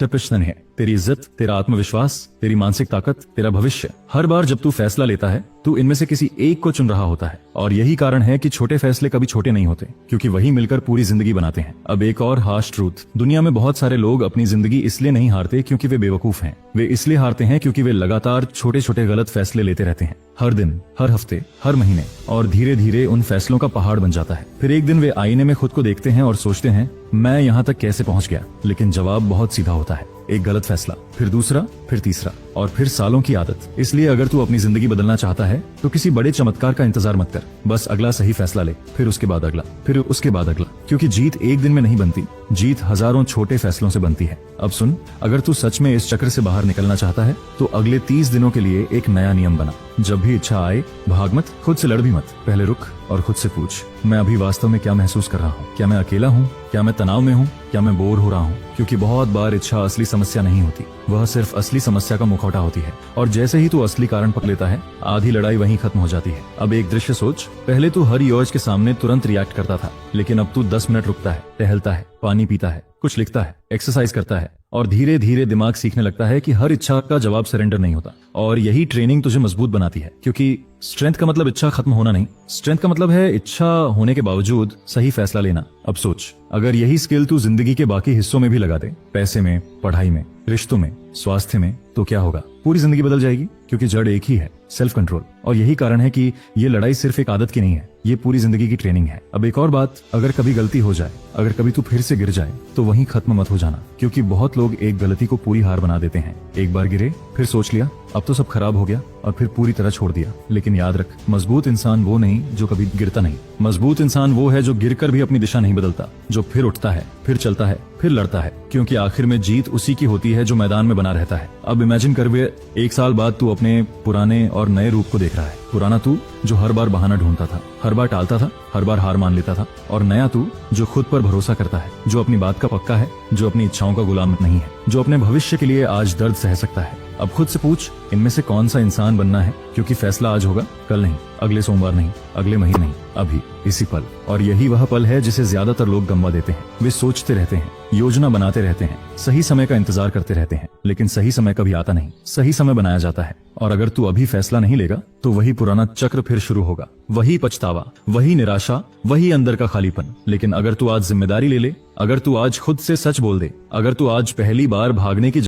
प्रश्न है तेरी इज्जत, तेरा आत्मविश्वास, तेरी मानसिक ताकत, तेरा भविष्य। हर बार जब तू फैसला लेता है तू इनमें से किसी एक को चुन रहा होता है, और यही कारण है कि छोटे फैसले कभी छोटे नहीं होते, क्योंकि वही मिलकर पूरी जिंदगी बनाते हैं। अब एक और हार्श ट्रूथ, दुनिया में बहुत सारे लोग अपनी जिंदगी इसलिए नहीं हारते क्योंकि वे बेवकूफ हैं, वे इसलिए हारते हैं क्योंकि वे लगातार छोटे छोटे गलत फैसले लेते रहते हैं, हर दिन, हर हफ्ते, हर महीने, और धीरे धीरे उन फैसलों का पहाड़ बन जाता है। फिर एक दिन वे आईने में खुद को देखते हैं और सोचते हैं मैं यहाँ तक कैसे पहुँच गया। लेकिन जवाब बहुत सीधा होता है, एक गलत फैसला, फिर दूसरा, फिर तीसरा, और फिर सालों की आदत। इसलिए अगर तू अपनी जिंदगी बदलना चाहता है तो किसी बड़े चमत्कार का इंतजार मत कर, बस अगला सही फैसला ले, फिर उसके बाद अगला, फिर उसके बाद अगला, क्योंकि जीत एक दिन में नहीं बनती, जीत हजारों छोटे फैसलों से बनती है। अब सुन, अगर तू सच में इस चक्र से बाहर निकलना चाहता है तो अगले 30 दिनों के लिए एक नया नियम बना। जब भी इच्छा आए भाग मत, खुद से लड़ भी मत, पहले रुक और खुद से पूछ, मैं अभी वास्तव में क्या महसूस कर रहा हूँ? क्या मैं अकेला हूँ? क्या मैं तनाव में हूँ? क्या मैं बोर हो रहा हूँ? क्योंकि बहुत बार इच्छा असली समस्या नहीं होती, वह सिर्फ असली समस्या का मुखौटा होती है, और जैसे ही तू असली कारण पकड़ लेता है आधी लड़ाई वहीं खत्म हो जाती है। अब एक दृश्य सोच, पहले तू हर योज के सामने तुरंत रिएक्ट करता था, लेकिन अब तू 10 मिनट रुकता है, टहलता है, पानी पीता है, कुछ लिखता है, एक्सरसाइज करता है, और धीरे धीरे दिमाग सीखने लगता है कि हर इच्छा का जवाब सरेंडर नहीं होता। और यही ट्रेनिंग तुझे मजबूत बनाती है, क्योंकि स्ट्रेंथ का मतलब इच्छा खत्म होना नहीं, स्ट्रेंथ का मतलब है इच्छा होने के बावजूद सही फैसला लेना। अब सोच, अगर यही स्किल तू जिंदगी के बाकी हिस्सों में भी लगा दे, पैसे में, पढ़ाई में, रिश्तों में, स्वास्थ्य में, तो क्या होगा? पूरी जिंदगी बदल जाएगी, क्योंकि जड़ एक ही है, सेल्फ कंट्रोल। और यही कारण है कि ये लड़ाई सिर्फ एक आदत की नहीं है, ये पूरी जिंदगी की ट्रेनिंग है। अब एक और बात, अगर कभी गलती हो जाए, अगर कभी तू फिर से गिर जाए तो वहीं खत्म मत हो जाना, क्योंकि बहुत लोग एक गलती को पूरी हार बना देते हैं। एक बार गिरे, फिर सोच लिया अब तो सब खराब हो गया, और फिर पूरी तरह छोड़ दिया। लेकिन याद रख, मजबूत इंसान वो नहीं जो कभी गिरता नहीं, मजबूत इंसान वो है जो गिरकर भी अपनी दिशा नहीं बदलता, जो फिर उठता है, फिर चलता है, फिर लड़ता है, क्योंकि आखिर में जीत उसी की होती है जो मैदान में बना रहता है। अब इमेजिन कर, वे 1 साल बाद तू अपने पुराने और नए रूप को देख रहा है। पुराना तू जो हर बार बहाना ढूंढता था, हर बार टालता था, हर बार हार मान लेता था, और नया तू जो खुद पर भरोसा करता है, जो अपनी बात का पक्का है, जो अपनी इच्छाओं का गुलाम नहीं है, जो अपने भविष्य के लिए आज दर्द सह सकता है। अब खुद से पूछ, इनमें से कौन सा इंसान बनना है? क्योंकि फैसला आज होगा, कल नहीं, अगले सोमवार नहीं, अगले महीने नहीं, अभी, इसी पल। और यही वह पल है जिसे ज्यादातर लोग गंवा देते हैं। वे सोचते रहते हैं, योजना बनाते रहते हैं, सही समय का इंतजार करते रहते हैं, लेकिन सही समय कभी आता नहीं, सही समय बनाया जाता है। और अगर तू अभी फैसला नहीं लेगा तो वही पुराना चक्र फिर शुरू होगा, वही पछतावा, वही निराशा, वही अंदर का खालीपन। लेकिन अगर तू आज जिम्मेदारी ले ले, अगर तू आज खुद से सच बोल दे, अगर तू आज पहली बार भागने की